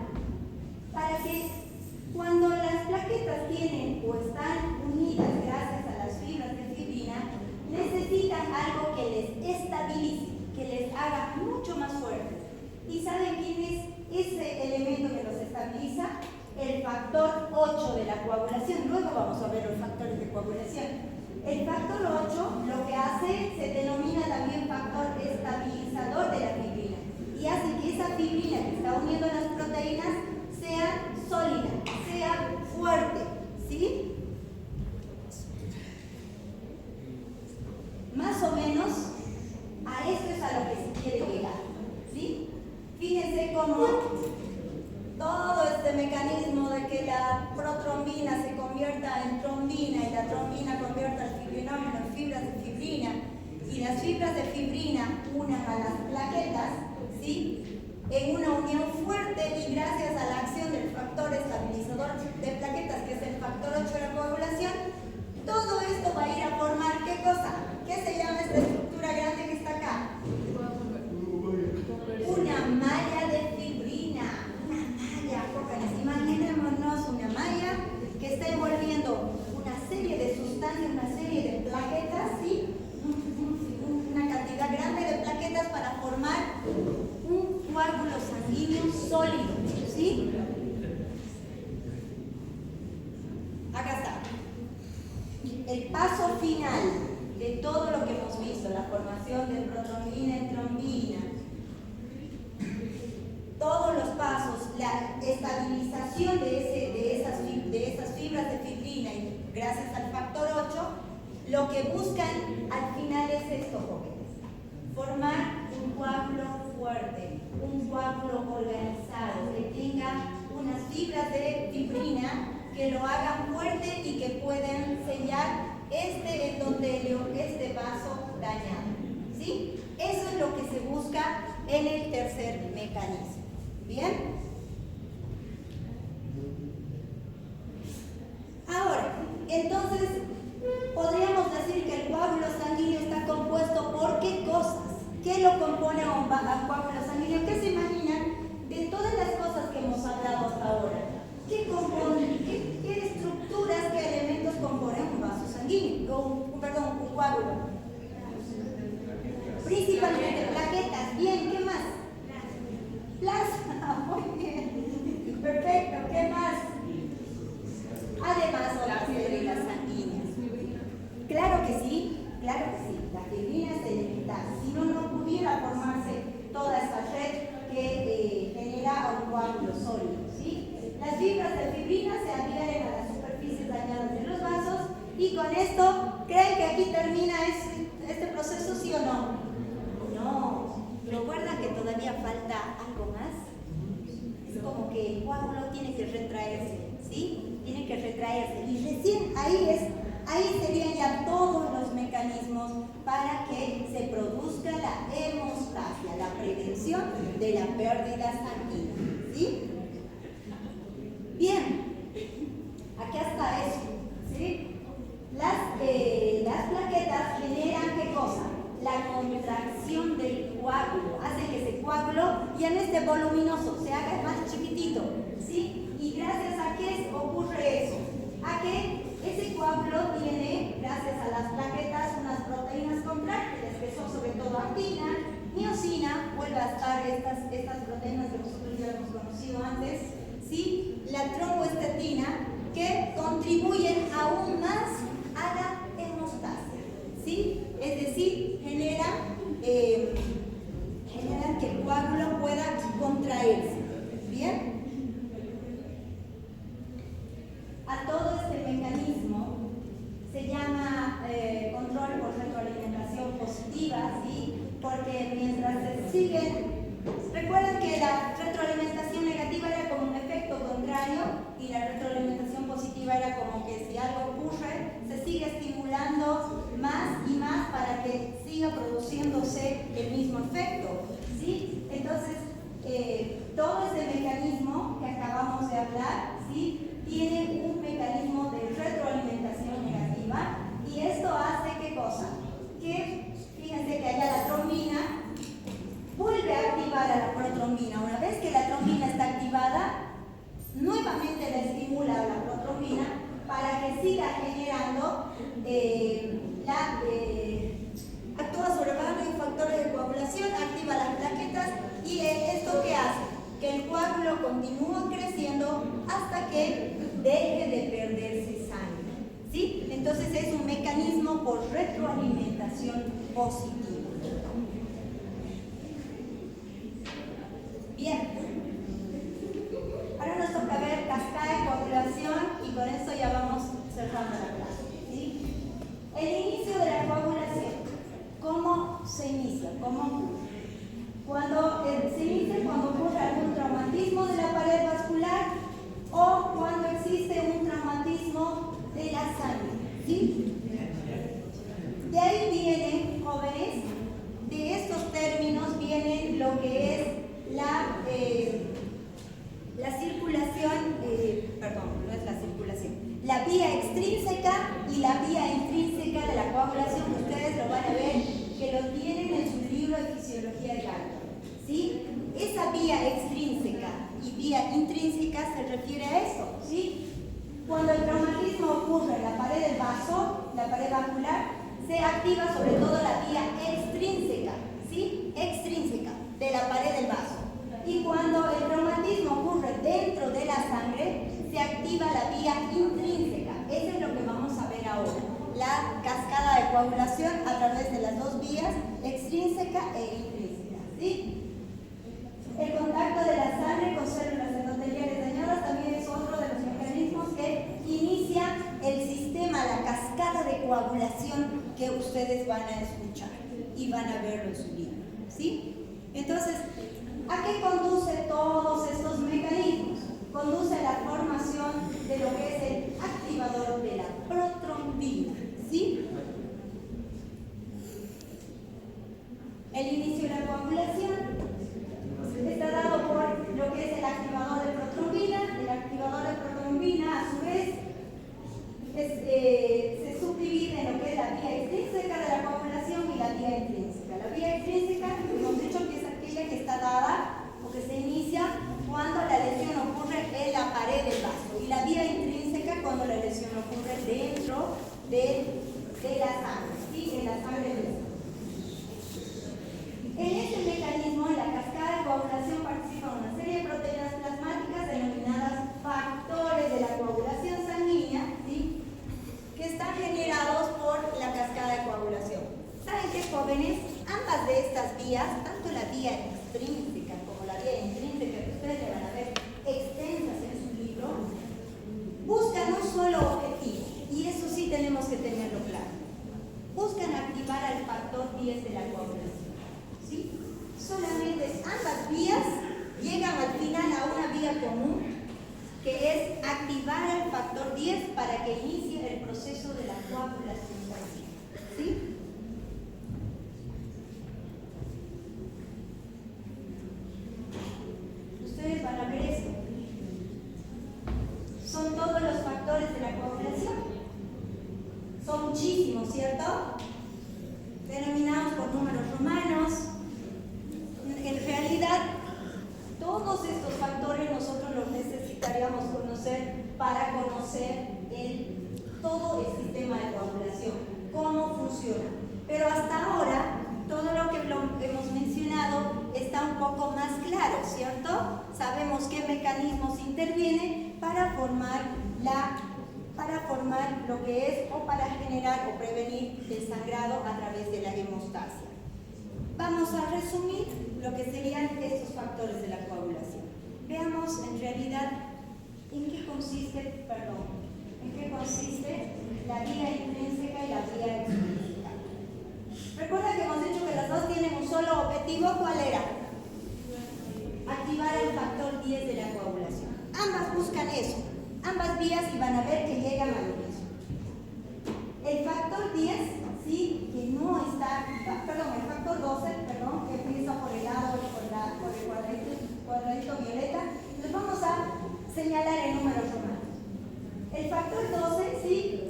[SPEAKER 1] para que cuando las plaquetas tienen o están unidas gracias a las fibras de fibrina, necesitan algo que les estabilice, que les haga mucho más fuertes. ¿Y saben quién es ese elemento que los estabiliza? El factor 8 de la coagulación. Luego vamos a ver los factores de coagulación. El factor 8 lo que hace se denomina también factor estabilizador de la fibrina y hace que esa fibrina que está uniendo las proteínas sea sólida, sea fuerte, ¿sí? Más o menos a esto es a lo que se quiere llegar, ¿sí? Fíjense cómo todo este mecanismo de que la protrombina se convierta en trombina y la trombina convierta el fibrinógeno en fibras de fibrina y las fibras de fibrina unan a las plaquetas, ¿sí? En una unión fuerte y gracias a la acción del factor estabilizador de plaquetas, que es el factor 8 de la coagulación, todo esto va a ir a formar, ¿qué cosa? ¿Qué se llama esta estructura grande que está acá? Una malla de fibrina, una malla, jóvenes, imaginémonos una malla que está envolviendo una serie de sustancias, una serie de plaquetas, ¿sí? Una cantidad grande de plaquetas para formar un coágulo sanguíneo sólido, ¿sí? Acá está. El paso final de todo lo que hemos visto, la formación de protrombina en trombina, todos los pasos, la estabilización de esas fibras de fibrina y gracias al factor 8, lo que buscan al final es esto, jóvenes, formar un coágulo fuerte, un coágulo organizado, que tenga unas fibras de fibrina que lo hagan fuerte y que puedan sellar este endotelio, este vaso dañado, ¿sí? Eso es lo que se busca en el tercer mecanismo. ¿Bien? Ahora, entonces, podríamos decir que el coágulo sanguíneo está compuesto por ¿qué cosas? ¿Qué lo compone a un coágulo sanguíneo? ¿Qué se imaginan de todas las cosas que hemos hablado hasta ahora? ¿Qué compone? ¿Qué estructuras, qué elementos componen un vaso sanguíneo? Un coágulo. Principalmente plaquetas. Bien, ¿qué más? Plasma. Muy bien. Perfecto. ¿Qué más? Además, otras células sanguíneas. Claro esto, ¿creen que aquí termina este proceso, sí o no? No. ¿Recuerdan que todavía falta algo más? Es como que el coágulo tiene que retraerse, ¿sí? Tiene que retraerse. Y recién ahí serían ya todos los mecanismos para que se produzca la hemostasia, la prevención de la pérdida sanguínea, ¿sí? Bien, aquí está eso, ¿sí? Las plaquetas generan ¿qué cosa? La contracción del coágulo, hace que ese coágulo ya no esté voluminoso, se haga más chiquitito, ¿sí? Y gracias a qué ocurre eso, a que ese coágulo tiene, gracias a las plaquetas, unas proteínas contráctiles que son sobre todo actina, miosina, vuelve a estar estas proteínas que nosotros ya hemos conocido antes, ¿sí? La tromboestatina, que contribuyen aún más a la hemostasia, ¿sí? Es decir, generan que el coágulo pueda contraerse. ¿Bien? A todo este mecanismo se llama control por retroalimentación positiva, ¿sí? Porque mientras se siguen, recuerden que la retroalimentación negativa era como un efecto contrario y la retroalimentación positiva era como que si algo ocurre, se sigue estimulando más y más para que siga produciéndose el mismo efecto, ¿sí? Entonces, todo ese mecanismo que acabamos de hablar, ¿sí? Tiene un mecanismo de retroalimentación negativa y esto hace ¿qué cosa? Que, fíjense que allá la trombina vuelve a activar a la protrombina. Una vez que la trombina está activada, nuevamente le estimula a la protrombina para que siga generando actúa sobre varios factores de coagulación, activa las plaquetas y esto ¿qué hace? Que el coágulo continúa creciendo hasta que deje de perderse sangre, ¿sí? Entonces es un mecanismo por retroalimentación positiva. Bien, ahora nos toca ver cascada de coagulación y con esto ya vamos cerrando la clase, ¿sí? El inicio de la coagulación, ¿cómo se inicia? Se inicia cuando ocurre algún traumatismo de la pared vascular o cuando existe un traumatismo de la sangre, ¿sí? De ahí vienen, jóvenes, de estos términos vienen lo que es la circulación, no es la circulación, la vía extrínseca y la vía intrínseca de la coagulación. Ustedes lo van a ver que lo tienen en su libro de fisiología de Galton, ¿sí? Esa vía extrínseca y vía intrínseca se refiere a eso, ¿sí? Cuando el traumatismo ocurre en la pared del vaso, la pared vascular, se activa sobre todo la vía extrínseca, ¿sí? Extrínseca de la pared del vaso. Y cuando el traumatismo ocurre dentro de la sangre, se activa la vía intrínseca. Eso es lo que vamos a ver ahora. La cascada de coagulación a través de las dos vías, extrínseca e intrínseca, ¿sí? El contacto de la sangre con células endoteliales dañadas también es otro de los mecanismos que inicia el sistema, la cascada de coagulación que ustedes van a escuchar y van a verlo en su libro, ¿sí? Entonces, ¿a qué conduce todos estos mecanismos? Conduce a la formación de lo que es el activador de la protrombina, ¿sí? El inicio de la coagulación está dado por lo que es el activador de protrombina. El activador de protrombina, a su vez, se subdivide en lo que es la vía extrínseca de la coagulación y la vía intrínseca. La vía extrínseca, hemos dicho que es aquella que está dada o que se inicia cuando la lesión ocurre en la pared del vaso, y la vía intrínseca cuando la lesión ocurre dentro de la sangre, ¿sí? En la sangre del vaso. En este mecanismo, en la cascada de coagulación, participan una serie de proteínas plasmáticas denominadas factores de la coagulación sanguínea, ¿sí? Que están generados por la cascada de coagulación. ¿Saben qué, jóvenes? Ambas de estas vías, tanto la vía extrínseca como la vía intrínseca, que ustedes le van a ver extensas en su libro, buscan un solo objetivo, y eso sí tenemos que tenerlo claro. 10 de la coagulación. ¿Sí? Solamente ambas vías llegan al final a una vía común, que es activar el factor 10 para que inicie el proceso de la coagulación sanguínea. ¿Sí? Ustedes van a ver esto. Son todos los factores de la coagulación. Son muchísimos, ¿cierto? Denominados por números romanos. En realidad, todos estos factores nosotros los necesitaríamos conocer para conocer todo el sistema de coagulación, cómo funciona. Pero hasta ahora, todo lo que hemos mencionado está un poco más claro, ¿cierto? Sabemos qué mecanismos intervienen para formar lo que es o para generar o prevenir el sangrado a través de la hemostasia. Vamos a resumir lo que serían estos factores de la coagulación. Veamos en realidad en qué consiste la vía intrínseca y la vía extrínseca. Recuerda que hemos dicho que las dos tienen un solo objetivo. ¿Cuál era? Activar el factor 10 de la coagulación. Ambas buscan eso, ambas vías, y van a ver que llegan a lo mismo. El factor 10, sí, que no está, el factor 12, que empieza por el lado, por el cuadradito violeta, les vamos a señalar en números romanos. El factor 12, sí,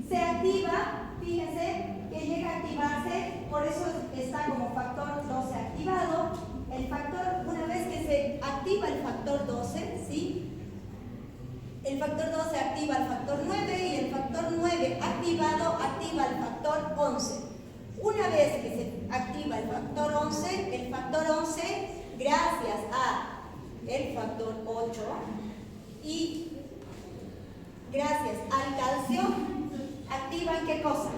[SPEAKER 1] se activa, fíjense que llega a activarse, por eso está como factor 12 activado. El factor, una vez que se activa el factor 12, ¿sí? El factor 12 activa el factor 9 y el factor 9 activado activa el factor 11. Una vez que se activa el factor 11, gracias a el factor 8 y gracias al calcio, activan ¿qué cosa?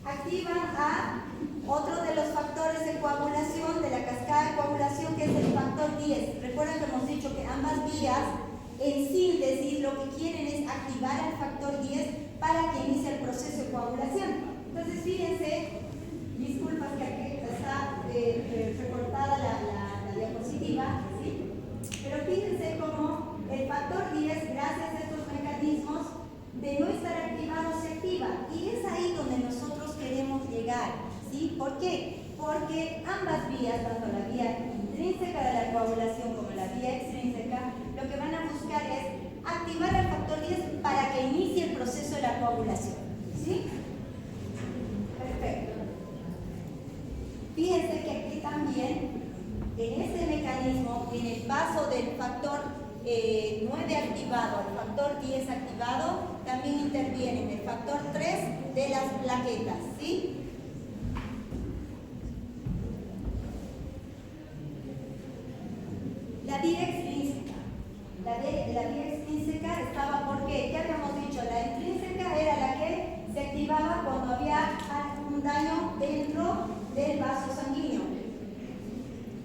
[SPEAKER 1] Activan a otro de los factores de coagulación, de la cascada de coagulación, que es el factor 10. Recuerden que hemos dicho que ambas vías, en síntesis, lo que quieren es activar el factor 10 para que inicie el proceso de coagulación. Entonces, fíjense, disculpas que aquí está recortada la diapositiva, ¿sí? Pero fíjense cómo el factor 10, gracias a estos mecanismos de no estar activado, se activa. Y es ahí donde nosotros queremos llegar. ¿Sí? ¿Por qué? Porque ambas vías, tanto la vía intrínseca de la coagulación como la vía extrínseca, lo que van a buscar es activar el factor 10 para que inicie el proceso de la coagulación. ¿Sí? Perfecto. Fíjense que aquí también, en este mecanismo, en el paso del factor 9 activado al factor 10 activado, también intervienen el factor 3 de las plaquetas. ¿Sí? La vía extrínseca. La vía extrínseca estaba, ¿por qué? ¿Qué habíamos dicho? La intrínseca era la que se activaba cuando había un daño dentro del vaso sanguíneo.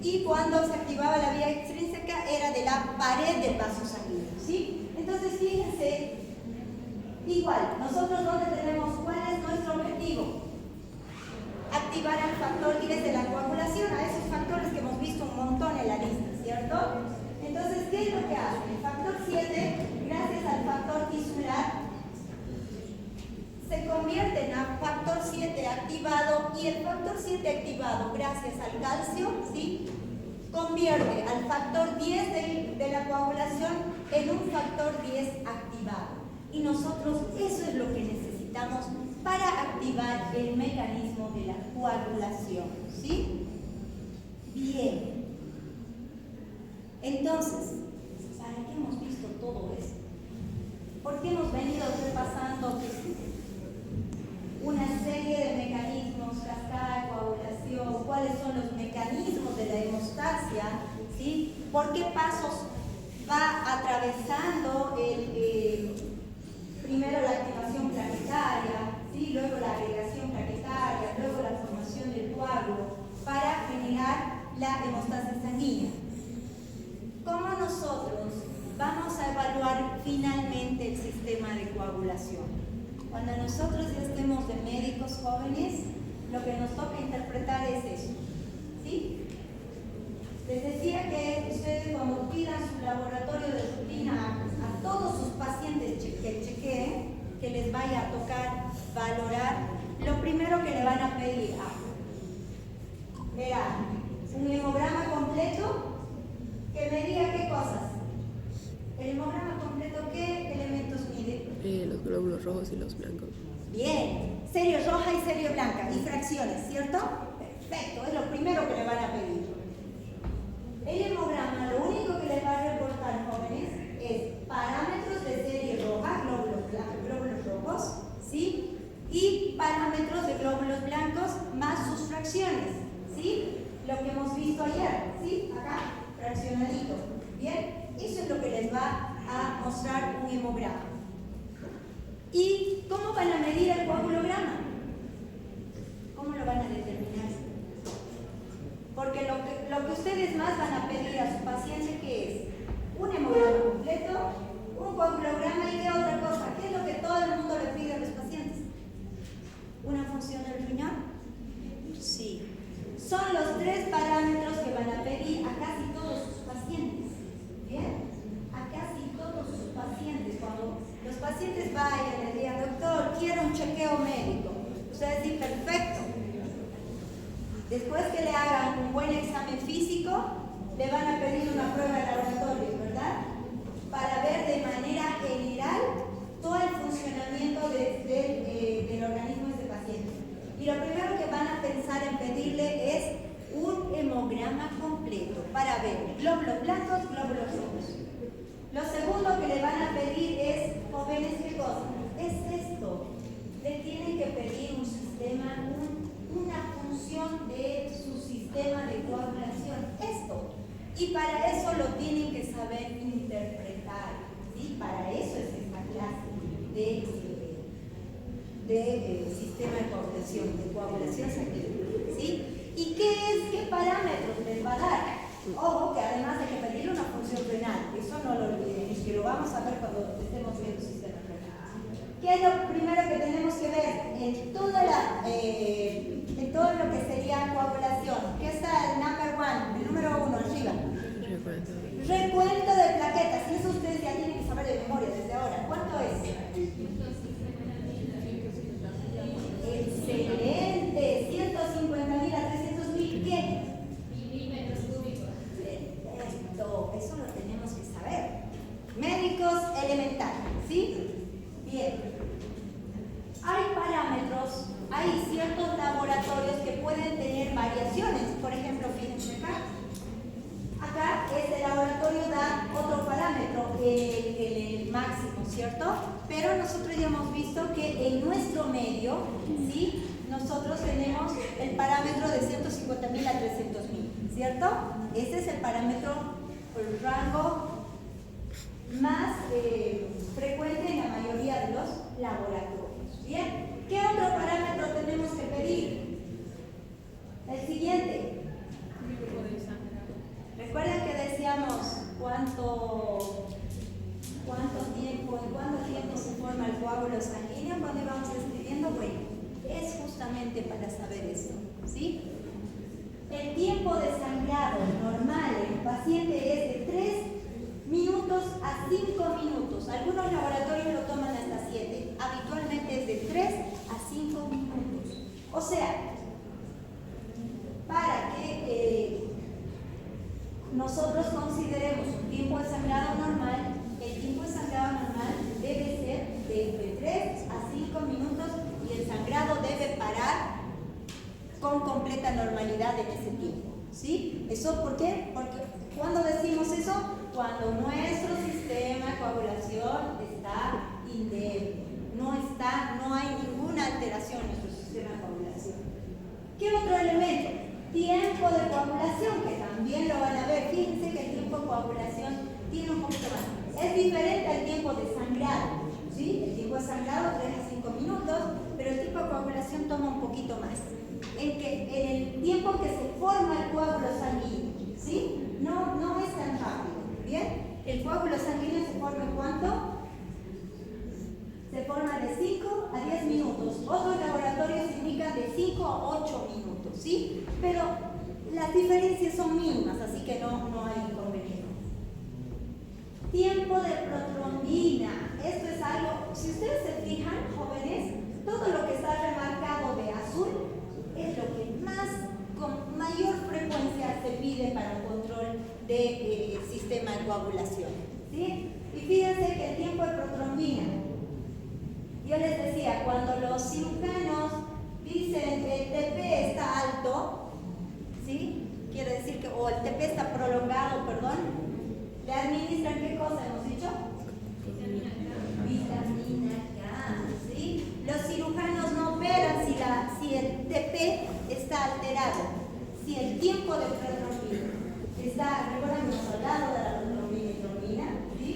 [SPEAKER 1] Y cuando se activaba la vía extrínseca era de la pared del vaso sanguíneo. ¿Sí? Entonces, fíjense, igual, nosotros ¿dónde tenemos? ¿Cuál es nuestro objetivo? Activar al factor 10 de la coagulación, a esos factores que hemos visto un montón en la lista, ¿cierto? Entonces, ¿qué es lo que hace? El factor 7, gracias al factor tisular, se convierte en factor 7 activado, y el factor 7 activado, gracias al calcio, ¿sí?, convierte al factor 10 de la coagulación en un factor 10 activado. Y nosotros eso es lo que necesitamos para activar el mecanismo de la coagulación, ¿sí? Bien. Entonces, ¿para qué hemos visto todo esto? ¿Por qué hemos venido repasando una serie de mecanismos, cascada de coagulación, cuáles son los mecanismos de la hemostasia, ¿sí? ¿Por qué pasos va atravesando primero la activación plaquetaria, ¿sí?, luego la agregación plaquetaria, luego la formación del coágulo para generar la hemostasia sanguínea? ¿Cómo nosotros vamos a evaluar finalmente el sistema de coagulación? Cuando nosotros ya estemos de médicos jóvenes, lo que nos toca interpretar es eso, ¿sí? Les decía que ustedes cuando pidan su laboratorio de rutina a todos sus pacientes que chequeen, que les vaya a tocar valorar, lo primero que le van a pedir era un hemograma completo que me diga qué cosas. El hemograma completo, ¿qué elementos mide?
[SPEAKER 2] Los glóbulos rojos y los blancos.
[SPEAKER 1] Bien, serie roja y serie blanca, y fracciones, ¿cierto? Perfecto, es lo primero que le van a pedir. El hemograma, lo único que les va a reportar, jóvenes, es parámetros de serie roja, glóbulos rojos, ¿sí? Y parámetros de glóbulos blancos más sus fracciones, ¿sí? Lo que hemos visto ayer, ¿sí? Acá, fraccionadito. Bien, eso es lo que les va a mostrar un hemograma. ¿Y cómo van a medir el coagulograma? ¿Cómo lo van a determinar? Porque lo que ustedes más van a pedir a su paciente, ¿qué es? Un hemograma completo, un coagulograma y ¿qué otra cosa? ¿Qué es lo que todo el mundo le pide a los pacientes? ¿Una función del riñón? Sí. Son los 3 parámetros que van a pedir a casi todos sus pacientes. ¿Bien? A casi todos sus pacientes. Cuando los pacientes vayan y le digan, doctor, quiero un chequeo médico. Ustedes dicen, perfecto. Después que le hagan un buen examen físico, le van a pedir una prueba de laboratorio, ¿verdad? Para ver de manera general todo el funcionamiento del organismo de ese paciente. Y lo primero que van a pensar en pedirle es un hemograma completo para ver glóbulos blancos, glóbulos rojos. Lo segundo que le van a pedir es, jóvenes, ¿qué cosa? Es esto. Le tienen que pedir un sistema, una función de su sistema de coagulación. Esto. Y para eso lo tienen que saber interpretar. ¿Sí? Para eso es esta clase de sistema de coagulación sanguínea. ¿Sí? ¿Y qué parámetros les va a dar? Ojo que además hay que pedirle una función renal. Eso no lo olviden, es que lo vamos a ver cuando estemos viendo el sistema renal. ¿Qué es lo primero que tenemos que ver? En todo lo que sería coagulación. ¿Qué está el number 1? El número 1 arriba. Recuento de plaquetas. Y eso ustedes ya tienen que saber de memoria desde ahora. ¿Cuánto es? Excelente. 150.000 a 300.000. ¿Qué? Milímetros cúbicos. Perfecto. Eso lo tenemos que saber. Médicos elementales. ¿Sí? Bien. Hay parámetros, hay ciertos laboratorios que pueden tener variaciones. Por ejemplo, fíjense acá. Acá este laboratorio da otro parámetro, el máximo, ¿cierto? Pero nosotros ya hemos visto que en nuestro medio, ¿sí? Nosotros tenemos el parámetro de 150.000 a 300.000, ¿cierto? Ese es el parámetro, el rango más frecuente en la mayoría de los laboratorios. ¿Bien? ¿Qué otro parámetro tenemos que pedir? El siguiente. ¿Recuerdan que decíamos cuánto tiempo, en cuánto tiempo se forma el coágulo sanguíneo cuando íbamos escribiendo? Bueno, es justamente para saber esto, ¿sí? El tiempo de sangrado normal en el paciente es de 3 minutos a 5 minutos. Algunos laboratorios lo toman hasta 7. Habitualmente es de 3 a 5 minutos. O sea, para que nosotros consideremos un tiempo de sangrado normal, el tiempo de sangrado normal debe ser de entre 3 a 5 minutos y el sangrado debe parar con completa normalidad en ese tiempo. ¿Sí? ¿Eso por qué? Porque cuando decimos eso, cuando nuestro sistema de coagulación está indemne, no hay ninguna alteración en nuestro sistema de coagulación. ¿Qué otro elemento? Tiempo de coagulación, que también lo van a ver. Fíjense que el tiempo de coagulación tiene un poquito más. Es diferente al tiempo de sangrado, ¿sí? El tiempo de sangrado 3 a 5 minutos, pero el tiempo de coagulación toma un poquito más. En el tiempo que se forma el coágulo sanguíneo, ¿sí? No es tan rápido, ¿bien? El coágulo sanguíneo se forma ¿en cuánto? Se forma de de 5 a 10 minutos. Otros laboratorios indican de 5 a 8 minutos, ¿sí? Pero las diferencias son mínimas, así que no hay inconveniente. Tiempo de protrombina. Esto es algo, si ustedes se fijan, jóvenes, todo lo que está remarcado de azul es lo que con mayor frecuencia se pide para un control del sistema de coagulación, ¿sí? Y fíjense que el tiempo de protrombina, yo les decía, cuando los cirujanos dicen que el TP está alto, ¿sí? Quiere decir que, o el TP está prolongado, perdón, ¿le administran qué cosa hemos dicho? Vitamina K, ¿sí? Los cirujanos no operan si el TP está alterado, si el tiempo de protrombina está, recuerdan que hemos hablado de la protrombina y trombina, ¿sí?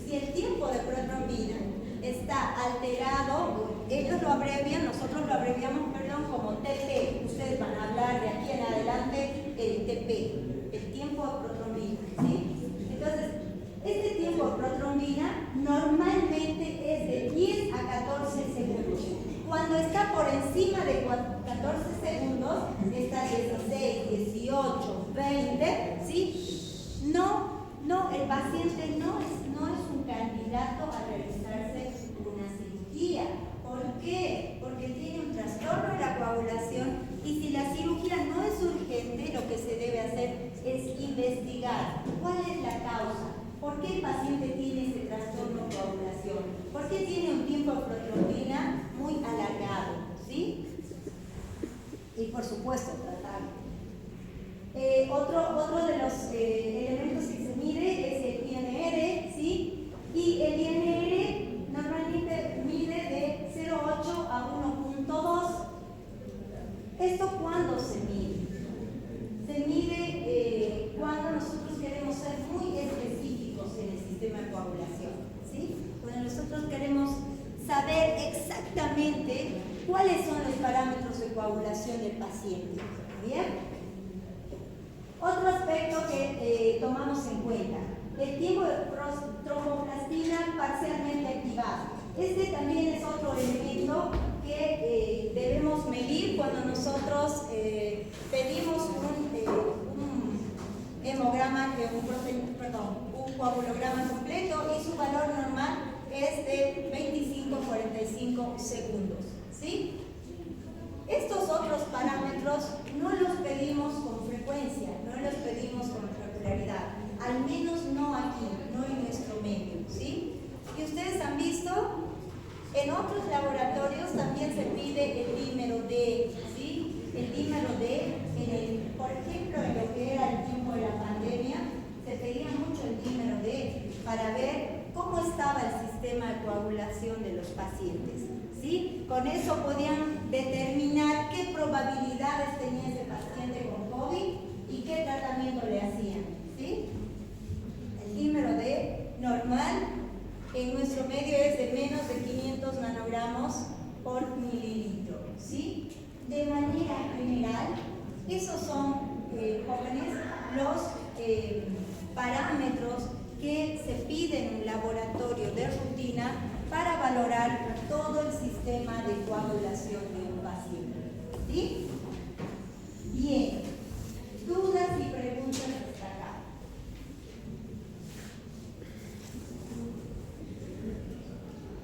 [SPEAKER 1] Si el tiempo de protrombina está alterado, ellos lo abrevian, nosotros lo abreviamos, perdón, como TP. Ustedes van a hablar de aquí en adelante el TP, el tiempo de protrombina, ¿sí? Entonces, este tiempo de protrombina normalmente es de 10 a 14 segundos. Cuando está por encima de 14 segundos, está 16, 18, 20, ¿sí? No, el paciente no es un candidato a realizarse una cirugía. ¿Por qué? Porque tiene un trastorno de la coagulación y si la cirugía no es urgente, lo que se debe hacer es investigar cuál es la causa. ¿Por qué el paciente tiene ese trastorno de coagulación? ¿Por qué tiene un tiempo de protrombina muy alargado? ¿Sí? Y por supuesto, tratarlo. Otro de los elementos que se mide es el INR, ¿sí? Y el INR normalmente mide de 0,8 a 1,2. ¿Esto cuándo se mide? Se mide cuando nosotros queremos ser muy específicos en el sistema de coagulación, ¿sí? Cuando nosotros queremos saber exactamente cuáles son los parámetros de coagulación del paciente, ¿bien? Otro aspecto que tomamos en cuenta, el tiempo de tromboplastina parcialmente activado. Este también es otro elemento que debemos medir cuando nosotros pedimos un hemograma, un coagulograma completo y su valor normal es de 25 a 45 segundos, ¿sí? Estos otros parámetros no los pedimos con frecuencia, no los pedimos con regularidad, al menos no aquí, no en nuestro medio, ¿sí? Y ustedes han visto, en otros laboratorios también se pide el dímero D, ¿sí? El dímero D, por ejemplo, en lo que era el tiempo de la pandemia, se pedía mucho el dímero D para ver cómo estaba el sistema de coagulación de los pacientes, ¿sí? Con eso podían determinar qué probabilidades tenía ese paciente con COVID y qué tratamiento le hacían, ¿sí? El dímero D normal en nuestro medio es de menos de 500 nanogramos por mililitro, ¿sí? De manera general, esos son, jóvenes, los parámetros que se piden en un laboratorio de rutina para valorar todo el sistema de coagulación de un paciente, ¿sí? Bien, dudas y preguntas hasta acá.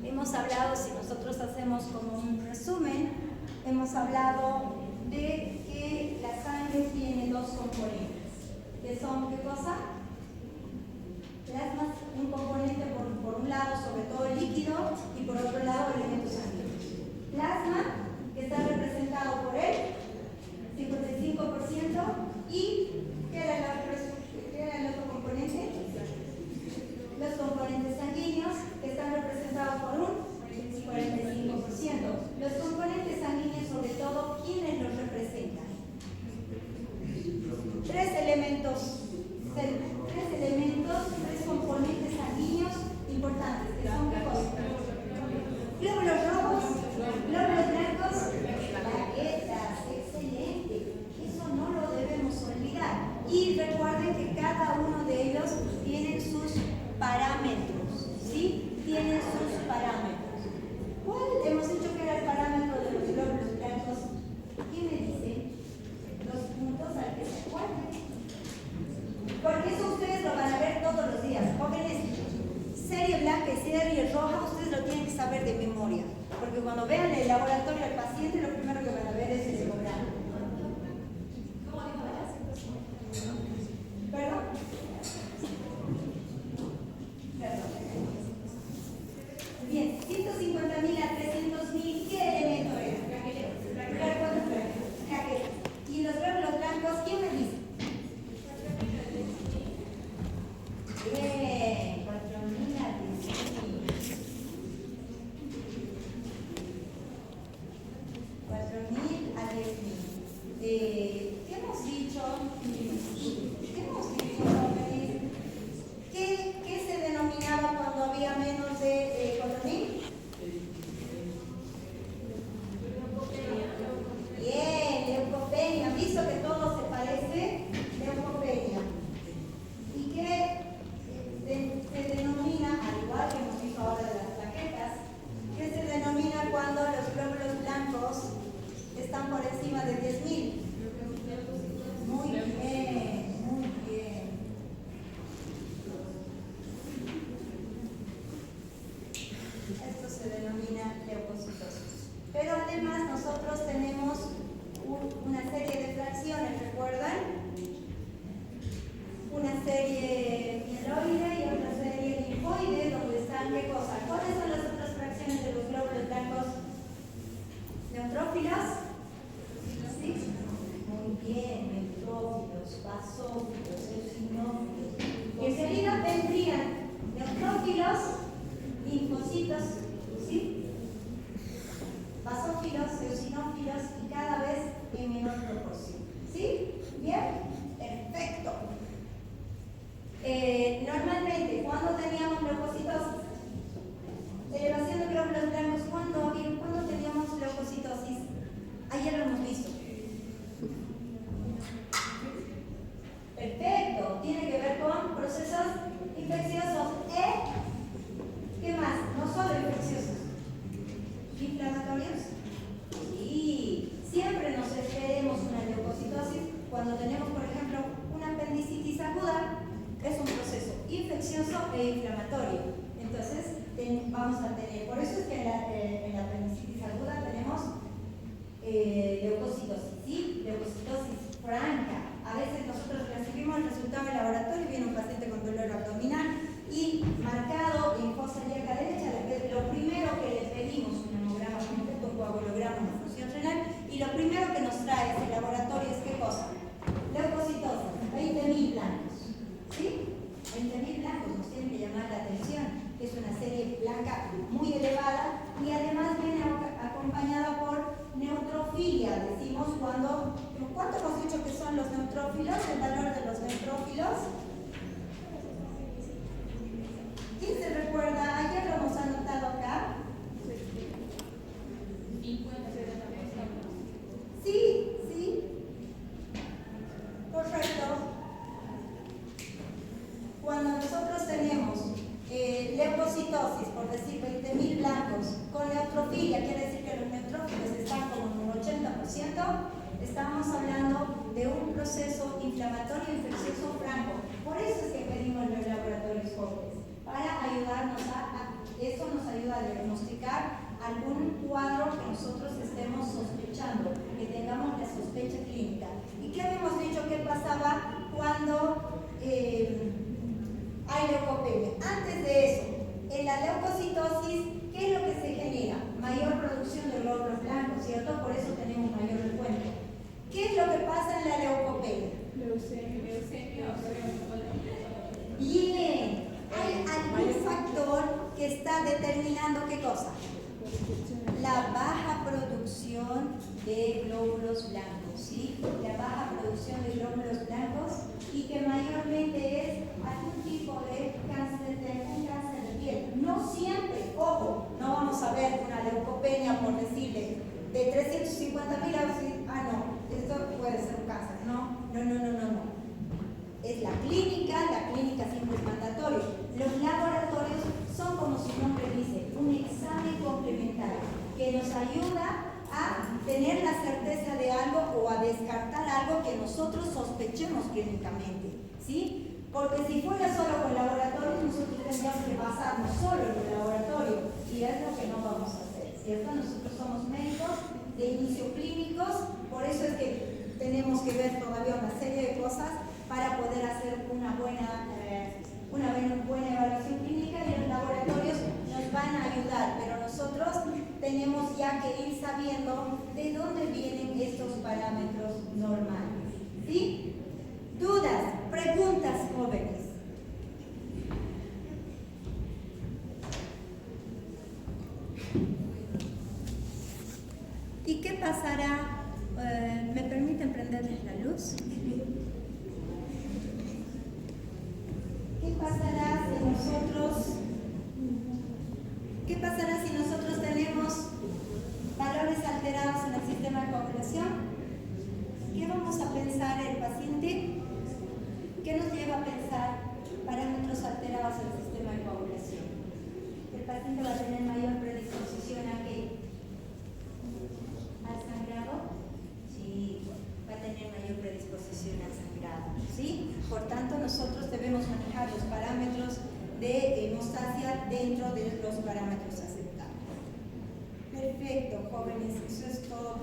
[SPEAKER 1] Hemos hablado, si nosotros hacemos como un resumen, hemos hablado de que la sangre tiene dos componentes, que son, ¿qué cosa? Plasma, un componente por un lado, sobre todo el líquido, y por otro lado, elementos sanguíneos. Plasma, que está representado por el 55%, y ¿qué era el otro componente? Los componentes sanguíneos, que están representados por un 45%. Los componentes sanguíneos, sobre todo, ¿quiénes los representan? Tres elementos vean el laboratorio al paciente, lo primero que van a ver es el hemograma. ¿Perdón? Bien, 150.000 a 300.000, ¿qué elemento era? Plaquetas. ¿Y los glóbulos blancos, quién me dice? Bien, 4.000 a 10.000. 4.000 a 10.000. ¿Qué hemos dicho? ¿Qué se denominaba cuando había menos de 4.000? Bien, leucopenia. ¿Han visto que todo se parece? Leucopenia. ¿Y qué se denomina, al igual que hemos visto ahora de las plaquetas, qué se denomina cuando los glóbulos blancos están por encima de 10.000? Muy bien, muy bien. Esto se denomina leucocitosis. Pero además nosotros tenemos una serie de fracciones, ¿recuerdan? Una serie mieloide y otra serie linfoide, donde están, ¿qué cosa? ¿Cuáles son las otras fracciones de los glóbulos blancos? ¿Neutrófilos? ¿Sí? Muy bien, neutrófilos, basófilos, eosinófilos. Y enseguida vendrían neutrófilos, linfocitos, ¿sí? Basófilos, eosinófilos y cada vez en menor proporción. ¿Sí? ¿Bien? Perfecto. Normalmente, cuando teníamos leucocitosis, elevación de glóbulos blancos, ¿cuándo teníamos leucocitosis? Ayer lo hemos visto. Perfecto. Tiene que ver con procesos infecciosos. ¿Qué más? No solo infecciosos. ¿Inflamatorios? Sí. Siempre nos esperemos una leucocitosis cuando tenemos, por ejemplo, una apendicitis aguda. Es un proceso infeccioso e inflamatorio. Entonces, vamos a tener, por eso es que en la apendicitis aguda tenemos leucocitosis, ¿sí? Leucocitosis franca. A veces nosotros recibimos el resultado del laboratorio y viene un paciente con dolor abdominal y marcado en fosa ilíaca derecha, lo primero que le pedimos un hemograma completo, un coagulograma, una función renal, y lo primero que nos trae ese laboratorio es ¿qué cosa? Leucocitosis, 20.000 blancos. ¿Sí? 20.000 blancos nos tienen que llamar la atención, que es una serie blanca muy elevada y además viene acompañada por neutrofilia. Decimos ¿cuánto hemos dicho que son los neutrófilos? El valor de los neutrófilos. ¿Quién se recuerda? Ayer lo hemos anotado acá. Sí, sí. Correcto. Cuando nosotros tenemos leucocitosis, por decir 20.000 blancos, con neutrofilia, quiere decir que los neutrófilos están como en un 80%, estamos hablando de un proceso inflamatorio infeccioso franco. Por eso es que pedimos los laboratorios jóvenes, para ayudarnos esto nos ayuda a diagnosticar algún cuadro que nosotros estemos sospechando, que tengamos la sospecha clínica. ¿Y qué habíamos dicho que pasaba cuando hay leucopenia? Antes de eso, en la leucocitosis, ¿qué es lo que se genera? Mayor producción de glóbulos blancos, ¿cierto? Por eso tenemos mayor recuento. ¿Qué es lo que pasa en la leucopenia? Bien, hay algún factor que está determinando ¿qué cosa? La baja producción de glóbulos blancos, ¿sí? La baja producción de glóbulos blancos y que mayormente es algún tipo de cáncer de piel. No siempre, ojo, no vamos a ver una leucopenia por decirle de 350.000 a decir, no, esto puede ser un cáncer. No. Es la clínica siempre es mandatorio. Los laboratorios son, como su nombre dice, un examen complementario que nos ayuda a tener la certeza de algo o a descartar algo que nosotros sospechemos clínicamente, ¿sí? Porque si fuera solo con laboratorios, nosotros tendríamos que basarnos solo en el laboratorio y es lo que no vamos a hacer. ¿cierto? Nosotros somos médicos de inicio clínicos, por eso es que tenemos que ver todavía una serie de cosas para poder hacer una buena evaluación clínica, y los laboratorios nos van a ayudar, pero nosotros tenemos ya que ir sabiendo de dónde vienen estos parámetros normales. ¿Sí? ¿Dudas? ¿Preguntas, jóvenes? ¿Y qué pasará? ¿Me permiten prenderles la luz? ¿Qué pasará si nosotros tenemos valores alterados en el sistema de coagulación? ¿Qué vamos a pensar el paciente? ¿Qué nos lleva a pensar parámetros alterados en el sistema de coagulación? El paciente va a tener mayor predisposición a qué? ¿Al sangrado? Sí, va a tener mayor predisposición al sangrado, ¿sí? Por tanto, nosotros debemos manejar los parámetros de hemostasia dentro de los parámetros aceptables. Perfecto, jóvenes, eso es todo.